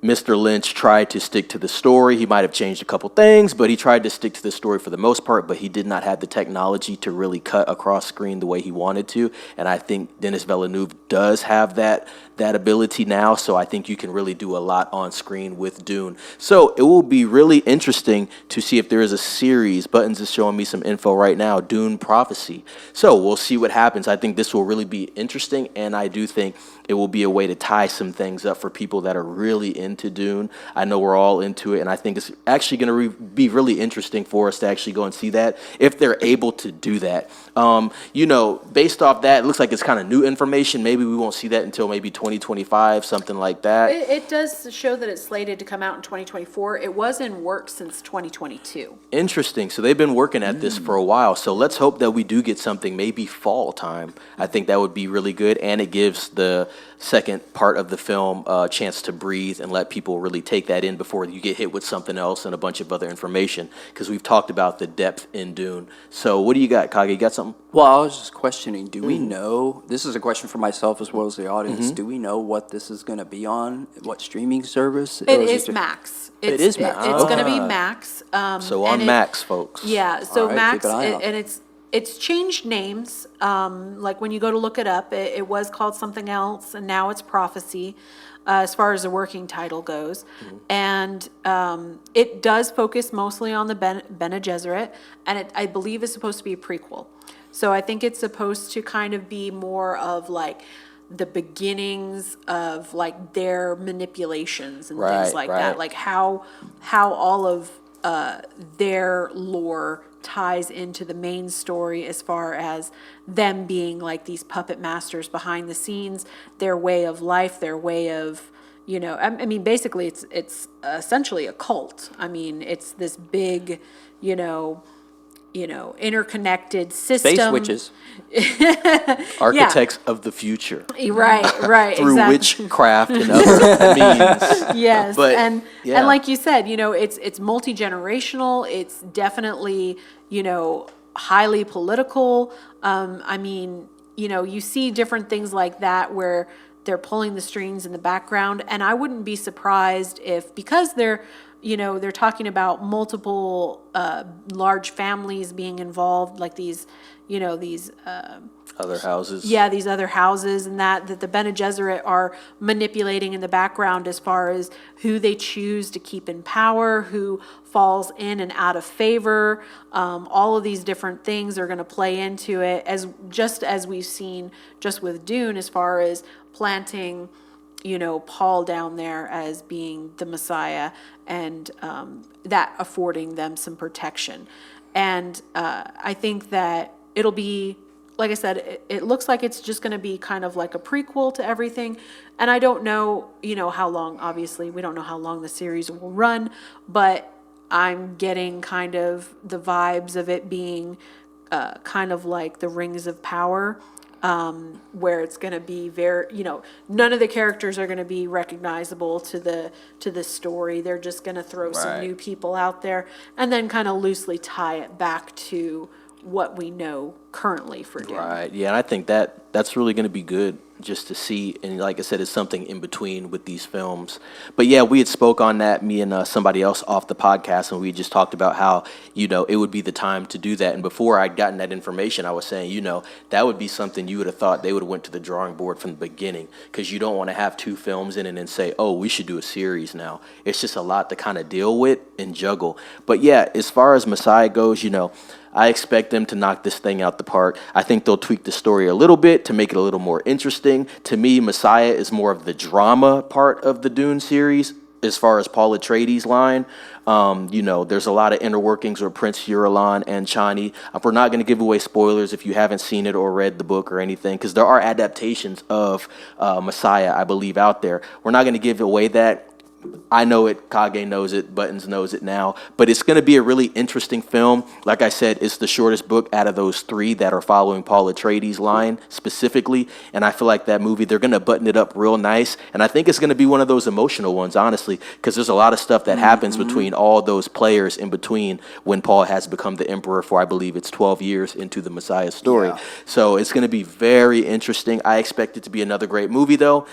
Mr. Lynch tried to stick to the story. He might have changed a couple things, but he tried to stick to the story for the most part, but he did not have the technology to really cut across screen the way he wanted to. And I think Denis Villeneuve does have that ability now, so I think you can really do a lot on screen with Dune. So it will be really interesting to see if there is a series. Buttons is showing me some info right now, Dune Prophecy. So we'll see what happens. I think this will really be interesting, and I do think it will be a way to tie some things up for people that are really into Dune. I know we're all into it, and I think it's actually going to be really interesting for us to actually go and see that if they're able to do that. You know, based off that, it looks like it's kind of new information. Maybe we won't see that until maybe 2025, something like that. It does show that it's slated to come out in 2024. It was in work since 2022. Interesting. So they've been working at this for a while. So let's hope that we do get something maybe fall time. I think that would be really good, and it gives the second part of the film a chance to breathe and let people really take that in before you get hit with something else and a bunch of other information, because we've talked about the depth in Dune. So what do you got, Kage? You got something? Well, I was just questioning, do we know, this is a question for myself as well as the audience, do we know what this is going to be on, what streaming service? It is Max. It is Max. It's going to be Max. So on Max, folks. Yeah, so All right, Max, keep an eye out. and it's changed names. Like when you go to look it up, it was called something else, and now it's Prophecy, as far as the working title goes. And it does focus mostly on the Bene Gesserit, and I believe it's supposed to be a prequel. So I think it's supposed to kind of be more of like the beginnings of like their manipulations and Right, things like right. that, like how all of their lore ties into the main story as far as them being like these puppet masters behind the scenes, their way of life, their way of, I mean, basically it's essentially a cult. I mean, it's this big, interconnected system. Space witches. Architects of the future Right, through exactly. witchcraft and other means. Yes, But, and yeah. like you said, it's multi-generational. It's definitely, highly political. I mean, you see different things like that where they're pulling the strings in the background, and I wouldn't be surprised if, because they're talking about multiple large families being involved, like these Other houses. yeah, these other houses, and that the Bene Gesserit are manipulating in the background as far as who they choose to keep in power, who falls in and out of favor. All of these different things are going to play into it, as we've seen just with Dune, as far as planting, Paul down there as being the Messiah, and that affording them some protection. And I think that it'll be, like I said, it looks like it's just going to be kind of like a prequel to everything. And I don't know, how long, obviously, we don't know how long the series will run, but I'm getting kind of the vibes of it being kind of like the Rings of Power, where it's going to be very, none of the characters are going to be recognizable to the story. They're just going to throw some Right. new people out there and then kind of loosely tie it back to what we know currently for Dune. Right. Yeah, and I think that's really going to be good just to see. And like I said, it's something in between with these films. But yeah, we had spoke on that, me and somebody else off the podcast, and we just talked about how, it would be the time to do that. And before I'd gotten that information, I was saying, that would be something you would have thought they would have went to the drawing board from the beginning, because you don't want to have two films in it and say, oh, we should do a series now. It's just a lot to kind of deal with and juggle. But yeah, as far as Messiah goes, I expect them to knock this thing out the park. I think they'll tweak the story a little bit to make it a little more interesting. To me, Messiah is more of the drama part of the Dune series as far as Paul Atreides' line. There's a lot of inner workings with Prince Irulan and Chani. We're not going to give away spoilers if you haven't seen it or read the book or anything, because there are adaptations of Messiah, I believe, out there. We're not going to give away that. I know it, Kage knows it, Buttons knows it now, but it's going to be a really interesting film. Like I said, it's the shortest book out of those three that are following Paul Atreides' line specifically, and I feel like that movie, they're going to button it up real nice, and I think it's going to be one of those emotional ones, honestly, because there's a lot of stuff that happens between all those players in between when Paul has become the emperor for, I believe it's 12 years into the Messiah story. Yeah. So it's going to be very interesting. I expect it to be another great movie, though.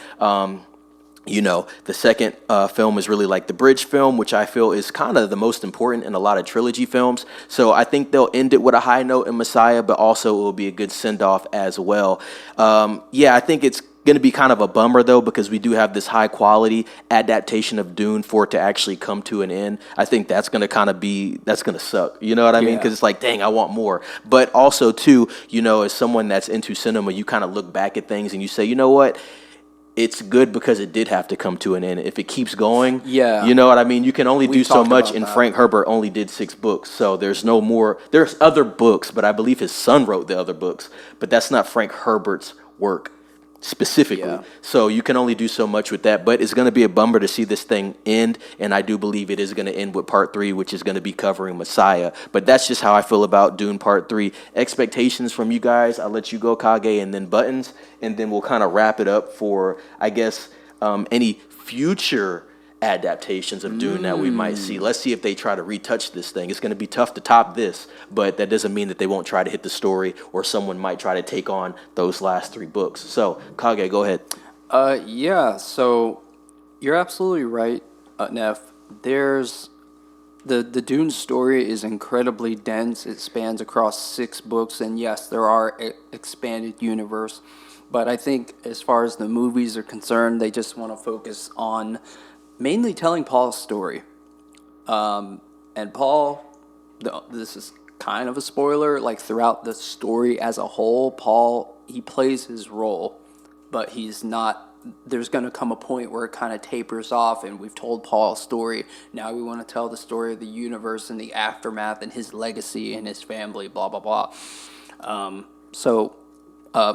The second film is really like the bridge film, which I feel is kind of the most important in a lot of trilogy films. So I think they'll end it with a high note in Messiah, but also it will be a good send-off as well. I think it's going to be kind of a bummer, though, because we do have this high-quality adaptation of Dune for it to actually come to an end. I think that's going to suck. You know what I mean? Because it's like, dang, I want more. But also, too, as someone that's into cinema, you kind of look back at things and you say, you know what? It's good because it did have to come to an end. If it keeps going, Yeah. you know what I mean? You can only do so talked much, about and that. Frank Herbert only did 6 books. So there's no more. There's other books, but I believe his son wrote the other books. But that's not Frank Herbert's work specifically. Yeah. So you can only do so much with that. But it's going to be a bummer to see this thing end, and I do believe it is going to end with part 3, which is going to be covering Messiah. But that's just how I feel about Dune Part 3. Expectations from you guys, I'll let you go, Kage, and then Buttons, and then we'll kind of wrap it up for, I guess, any future adaptations of Dune that we might see. Let's see if they try to retouch this thing. It's going to be tough to top this, but that doesn't mean that they won't try to hit the story, or someone might try to take on those last 3 books. So, Kage, go ahead. So you're absolutely right, Neff. There's the Dune story is incredibly dense. It spans across 6 books, and yes, there are expanded universe. But I think as far as the movies are concerned, they just want to focus on mainly telling Paul's story. And Paul, this is kind of a spoiler, like throughout the story as a whole, Paul, he plays his role. but he's not. There's going to come a point where it kind of tapers off, and we've told Paul's story. Now we want to tell the story of the universe and the aftermath and his legacy and his family, blah, blah, blah.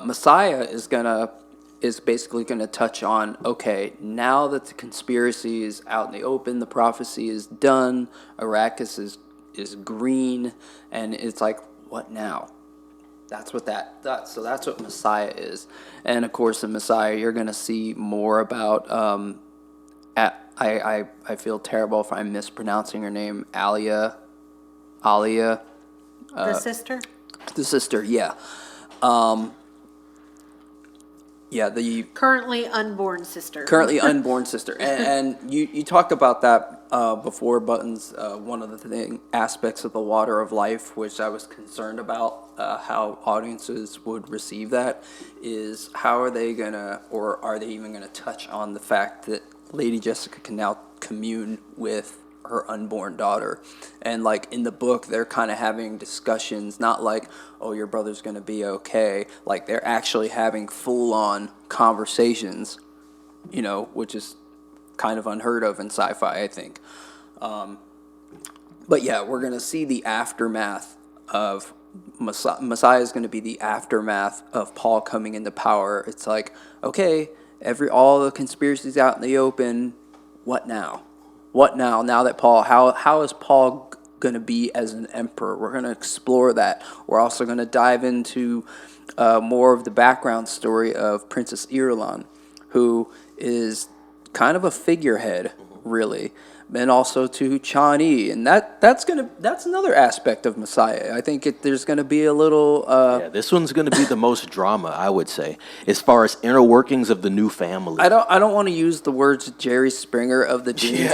Messiah is basically going to touch on, okay, now that the conspiracy is out in the open, the prophecy is done, Arrakis is green, and it's like, what now? That's what that's what Messiah is. And of course in Messiah you're gonna see more about I feel terrible if I'm mispronouncing her name, Alia. The sister? The sister, yeah. The Currently unborn sister. And you talked about that before, Buttons. One of the aspects of the water of life, which I was concerned about, how audiences would receive that, is how are they gonna, or are they even gonna touch on the fact that Lady Jessica can now commune with her unborn daughter. And like in the book, they're kind of having discussions, not like, oh, your brother's going to be okay. Like they're actually having full on conversations, which is kind of unheard of in sci-fi, I think. But yeah, we're going to see the aftermath of Messiah is going to be the aftermath of Paul coming into power. It's like, okay, all the conspiracies out in the open. What now? What now? Now that Paul, how is Paul going to be as an emperor? We're going to explore that. We're also going to dive into more of the background story of Princess Irulan, who is kind of a figurehead, really, and also to Chani, and that's another aspect of Messiah. I think there's going to be a little. This one's going to be the most drama, I would say, as far as inner workings of the new family. I don't want to use the words Jerry Springer of the Dune,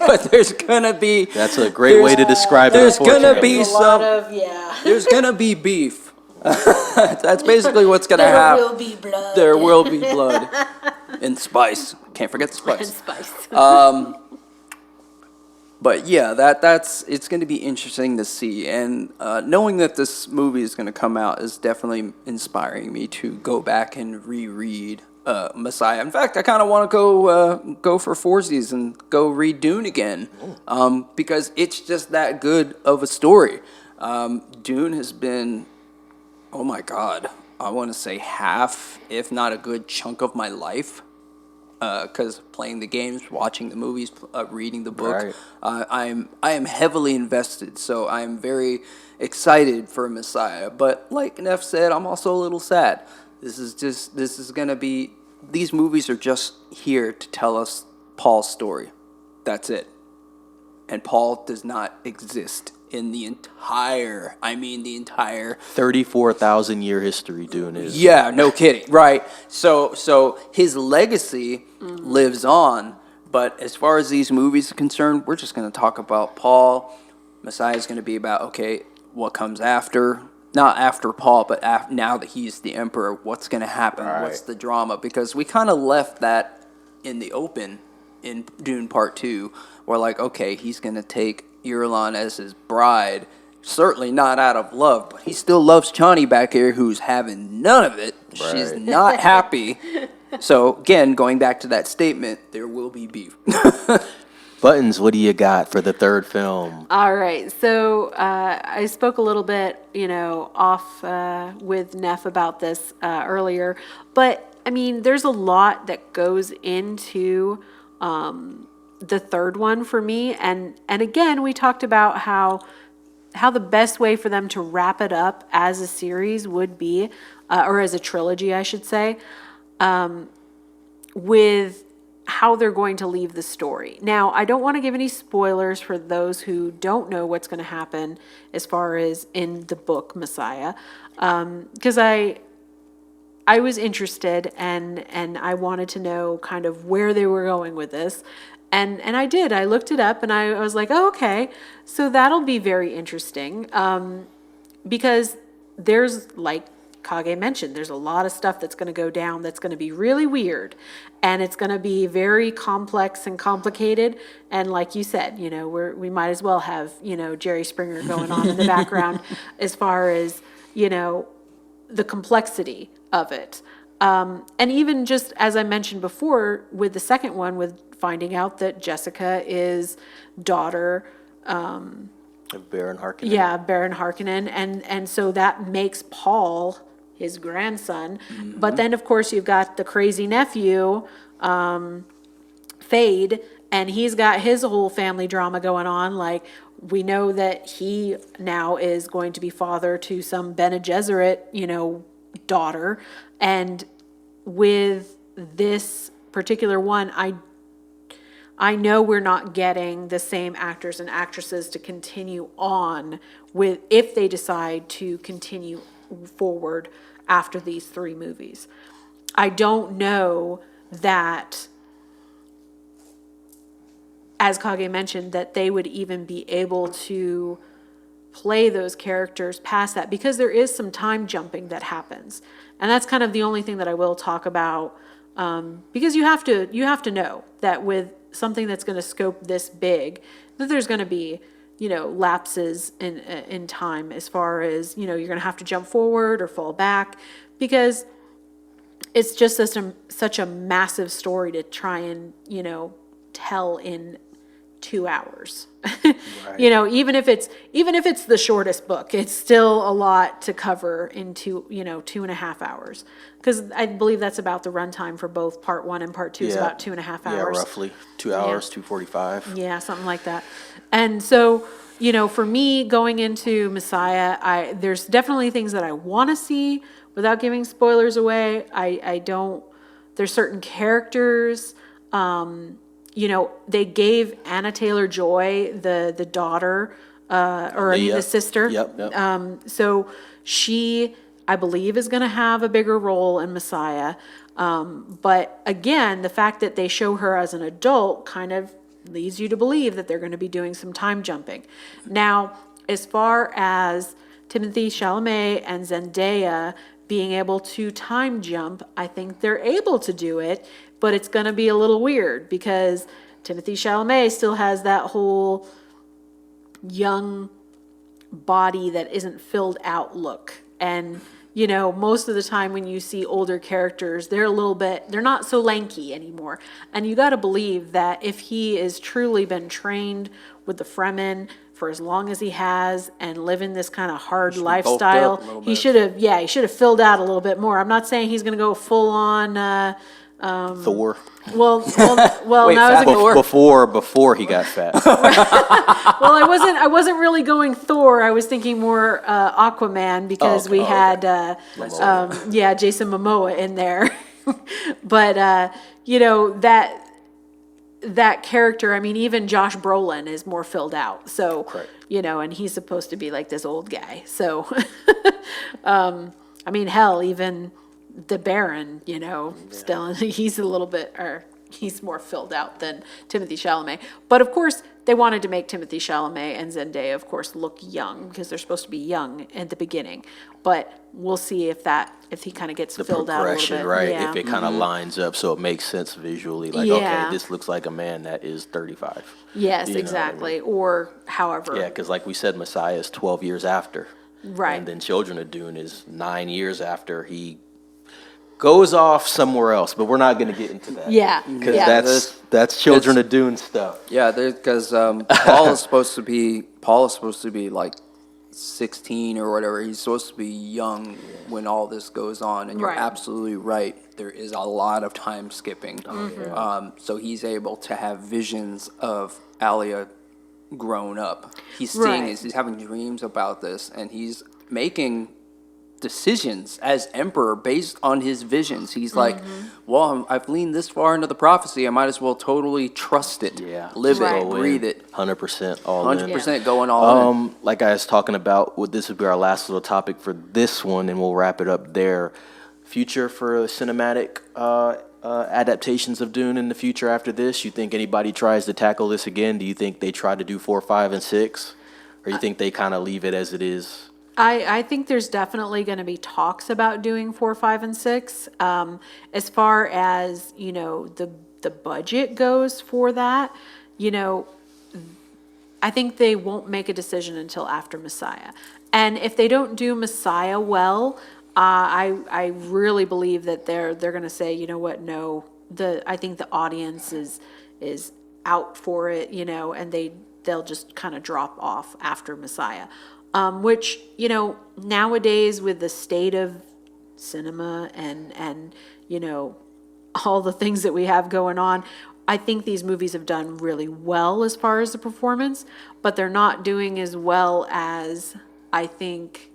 but there's going to be. That's a great way to describe it. There's going to be There's going to be beef. That's basically what's going to happen. There will be blood. There will be blood and spice. Can't forget the spice. And spice. But yeah, it's going to be interesting to see, and knowing that this movie is going to come out is definitely inspiring me to go back and reread Messiah. In fact, I kind of want to go for foursies and go read Dune again, because it's just that good of a story. Dune has been, oh my God, I want to say half, if not a good chunk of my life. Because playing the games, watching the movies, reading the book, right. I am heavily invested. So I am very excited for Messiah. But like Neff said, I'm also a little sad. These movies are just here to tell us Paul's story. That's it. And Paul does not exist in the entire 34,000-year history Dune is. Yeah, no kidding. Right. So his legacy lives on, but as far as these movies are concerned, we're just going to talk about Paul. Messiah is going to be about, okay, what comes after, not after Paul, but now that he's the emperor, what's going to happen? Right. What's the drama? Because we kind of left that in the open in Dune Part 2, where like, okay, he's going to take Irulan as his bride, certainly not out of love, but he still loves Chani back here, who's having none of it. Right. She's not happy. So again, going back to that statement, there will be beef. Buttons, what do you got for the third film? All right, so I spoke a little bit, off with Neff about this earlier, but I mean, there's a lot that goes into the third one for me, and again, we talked about how the best way for them to wrap it up as a series would be, or as a trilogy, I should say, with how they're going to leave the story. Now, I don't want to give any spoilers for those who don't know what's going to happen as far as in the book Messiah, because I was interested and I wanted to know kind of where they were going with this. And I did. I looked it up and I was like, oh, okay, so that'll be very interesting, because there's, like Kage mentioned, there's a lot of stuff that's going to go down that's going to be really weird, and it's going to be very complex and complicated. And like you said, we might as well have, Jerry Springer going on in the background as far as, the complexity of it. And even just as I mentioned before, with the second one, with finding out that Jessica is daughter, Baron Harkonnen. yeah, Baron Harkonnen, and so that makes Paul his grandson. But then, of course, you've got the crazy nephew, Fade, and he's got his whole family drama going on. Like, we know that he now is going to be father to some Bene Gesserit, daughter. And with this particular one, I know we're not getting the same actors and actresses to continue on with, if they decide to continue forward after these 3 movies. I don't know that, as Kage mentioned, that they would even be able to play those characters past that, because there is some time jumping that happens. And that's kind of the only thing that I will talk about, because you have to know that with something that's going to scope this big, that there's going to be, lapses in time, as far as, you're going to have to jump forward or fall back, because it's just such a massive story to try and, tell in 2 hours. Right. Even if it's the shortest book, it's still a lot to cover in 2.5 hours. Because I believe that's about the runtime for both part 1 and part 2 is about 2.5 hours. Yeah, roughly 2 hours, 2:45. Yeah, something like that. And so, for me going into Messiah, there's definitely things that I want to see without giving spoilers away. I don't, there's certain characters, they gave Anna Taylor-Joy the daughter, the sister. Yep. So she, I believe, is going to have a bigger role in Messiah. But again, the fact that they show her as an adult kind of leads you to believe that they're going to be doing some time jumping. Now, as far as Timothée Chalamet and Zendaya being able to time jump, I think they're able to do it, but it's going to be a little weird because Timothée Chalamet still has that whole young body that isn't filled out look. And, most of the time when you see older characters, they're not so lanky anymore. And you got to believe that if he is truly been trained with the Fremen for as long as he has and living this kind of hard lifestyle, he should have filled out a little bit more. I'm not saying he's going to go full on, Thor. Well, Wait, now fat Thor? Before he got fat. well, I wasn't really going Thor. I was thinking more Aquaman because we had Jason Momoa in there. But that character, I mean, even Josh Brolin is more filled out. So, Correct. And he's supposed to be like this old guy. So, I mean, hell, even the Baron, still, he's a little bit, or he's more filled out than Timothée Chalamet. But of course, they wanted to make Timothée Chalamet and Zendaya, of course, look young because they're supposed to be young at the beginning. But we'll see if he kind of gets filled out a little bit. Right? Yeah. If it kind of lines up so it makes sense visually, like, Yeah. okay, this looks like a man that is 35. Yes, You know what I exactly. mean? Or however. Yeah, because like we said, Messiah is 12 years after. Right. And then Children of Dune is 9 years after he goes off somewhere else, but we're not going to get into that. Yeah. Because Yeah. that's Children of Dune stuff. Yeah, because Paul is supposed to be like 16 or whatever. He's supposed to be young when all this goes on, and you're Right. absolutely right. There is a lot of time skipping. So he's able to have visions of Alia grown up. He's seeing Right. he's having dreams about this, and he's making decisions as emperor based on his visions. He's like, well, I've leaned this far into the prophecy, I might as well totally trust it, live Right. it, breathe it, 100% all in. 100% going all in. Like I was talking about, this would be our last little topic for this one, and we'll wrap it up there. Future for cinematic adaptations of Dune in the future after this? You think anybody tries to tackle this again? Do you think they try to do 4, 5, and 6? Or you think they kind of leave it as it is? I think there's definitely going to be talks about doing 4, 5, and 6. As far as, the budget goes for that, I think they won't make a decision until after Messiah. And if they don't do Messiah well, I really believe that they're going to say, you know what, no, I think the audience is out for it, you know, and they'll just kind of drop off after Messiah. Which, you know, nowadays with the state of cinema and you know, all the things that we have going on, I think these movies have done really well as far as the performance, but they're not doing as well as I think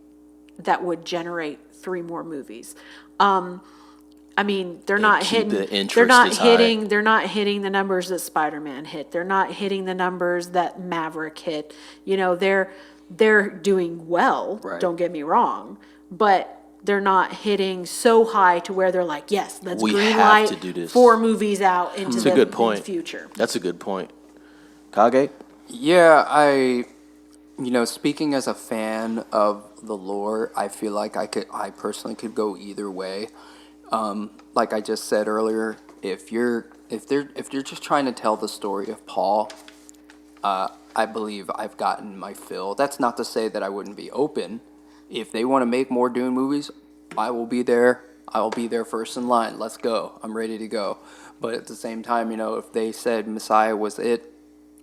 that would generate 3 more movies. I mean, they're not hitting the numbers that Spider-Man hit. They're not hitting the numbers that Maverick hit. You know, they're doing well, Right. Don't get me wrong, but they're not hitting so high to where they're like, yes, let's We green have light to do this. 4 movies out into That's a good point. the future. That's a good point. Kage? Yeah, you know, speaking as a fan of the lore, I feel like I personally could go either way. Like I just said earlier, if you're just trying to tell the story of Paul, I believe I've gotten my fill. That's not to say that I wouldn't be open. If they want to make more Dune movies, I will be there. I will be there first in line. Let's go. I'm ready to go. But at the same time, you know, if they said Messiah was it,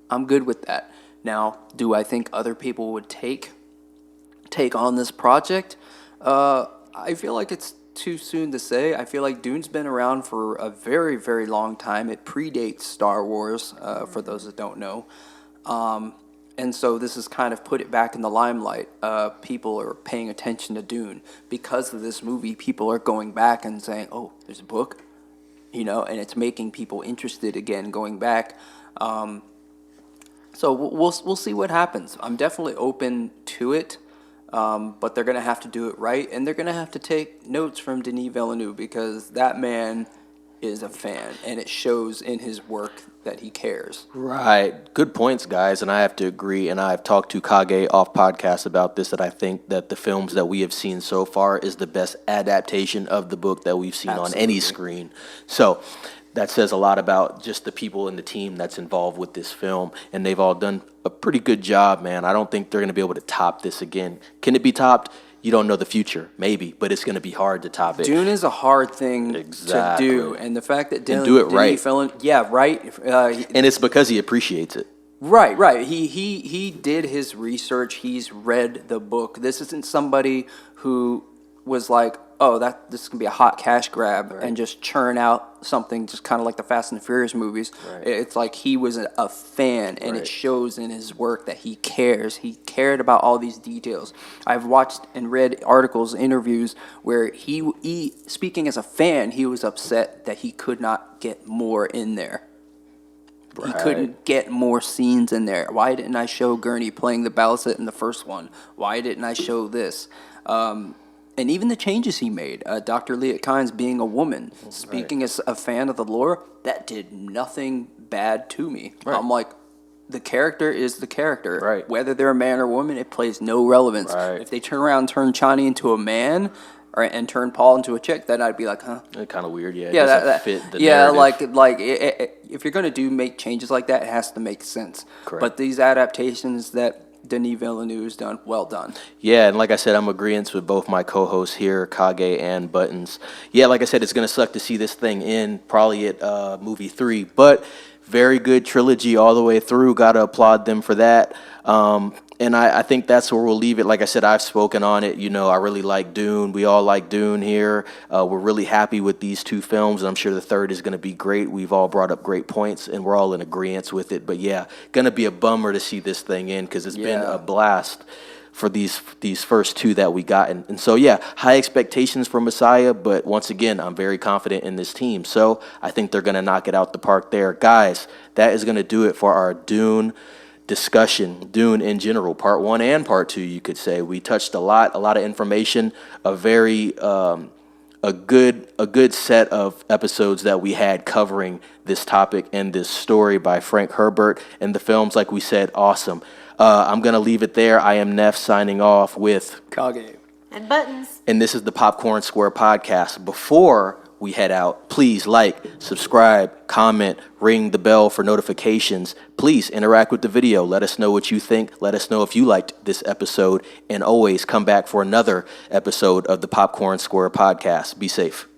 I'm good with that. Now, do I think other people would take on this project? I feel like it's too soon to say. I feel like Dune's been around for a very, very long time. It predates Star Wars, for those that don't know. And so this has kind of put it back in the limelight. People are paying attention to Dune. Because of this movie, people are going back and saying, oh, there's a book, you know, and it's making people interested again, going back. So we'll see what happens. I'm definitely open to it, but they're going to have to do it right, and they're going to have to take notes from Denis Villeneuve because that man is a fan, and it shows in his work that he cares. Right. Good points, guys, and I have to agree, and I've talked to Kage off podcast about this, that I think that the films that we have seen so far is the best adaptation of the book that we've seen on any screen. So that says a lot about just the people and the team that's involved with this film, and they've all done a pretty good job, man. I don't think they're going to be able to top this again. Can it be topped? You don't know the future, maybe, but it's going to be hard to top it. Dune is a hard thing to do, and the fact that do it right. And it's because he appreciates it. Right. He did his research. He's read the book. This isn't somebody who was like, oh, this can be a hot cash grab and just churn out something just kind of like the Fast and the Furious movies. Right. It's like he was a fan, and it shows in his work that he cares. He cared about all these details. I've watched and read articles, interviews where he speaking as a fan, he was upset that he could not get more in there. Right. He couldn't get more scenes in there. Why didn't I show Gurney playing the balisette in the first one? Why didn't I show this? And even the changes he made, Dr. Liet Kynes being a woman, speaking as a fan of the lore, that did nothing bad to me. Right. I'm like, the character is the character. Right. Whether they're a man or woman, it plays no relevance. Right. If they turn around and turn Chani into a man, and turn Paul into a chick, then I'd be like, huh? Kind of weird, yeah. Yeah, that fit the narrative. If you're going to make changes like that, it has to make sense. Correct. But these adaptations that Denis Villeneuve's done, well done. Yeah, and like I said, I'm agreeing with both my co-hosts here, Kage and Buttons. Yeah, like I said, it's going to suck to see this thing end probably at movie 3, but very good trilogy all the way through. Got to applaud them for that. And I think that's where we'll leave it. Like I said, I've spoken on it. You know, I really like Dune. We all like Dune here. We're really happy with these 2 films, and I'm sure the third is going to be great. We've all brought up great points, and we're all in agreement with it. But yeah, going to be a bummer to see this thing end because it's been a blast for these first 2 that we got. And so, yeah, high expectations for Messiah, but once again, I'm very confident in this team. So I think they're going to knock it out the park there. Guys, that is going to do it for our Dune discussion, Dune in general, part 1 and part 2, you could say. We touched a lot of information, a very a good set of episodes that we had covering this topic and this story by Frank Herbert, and the films, like we said, awesome. I'm going to leave it there. I am Neff signing off with Kage and Buttons. And this is the Popcorn Square podcast. Before we head out. Please like, subscribe, comment, ring the bell for notifications. Please interact with the video. Let us know what you think. Let us know if you liked this episode. And always come back for another episode of the Popcorn Square podcast. Be safe.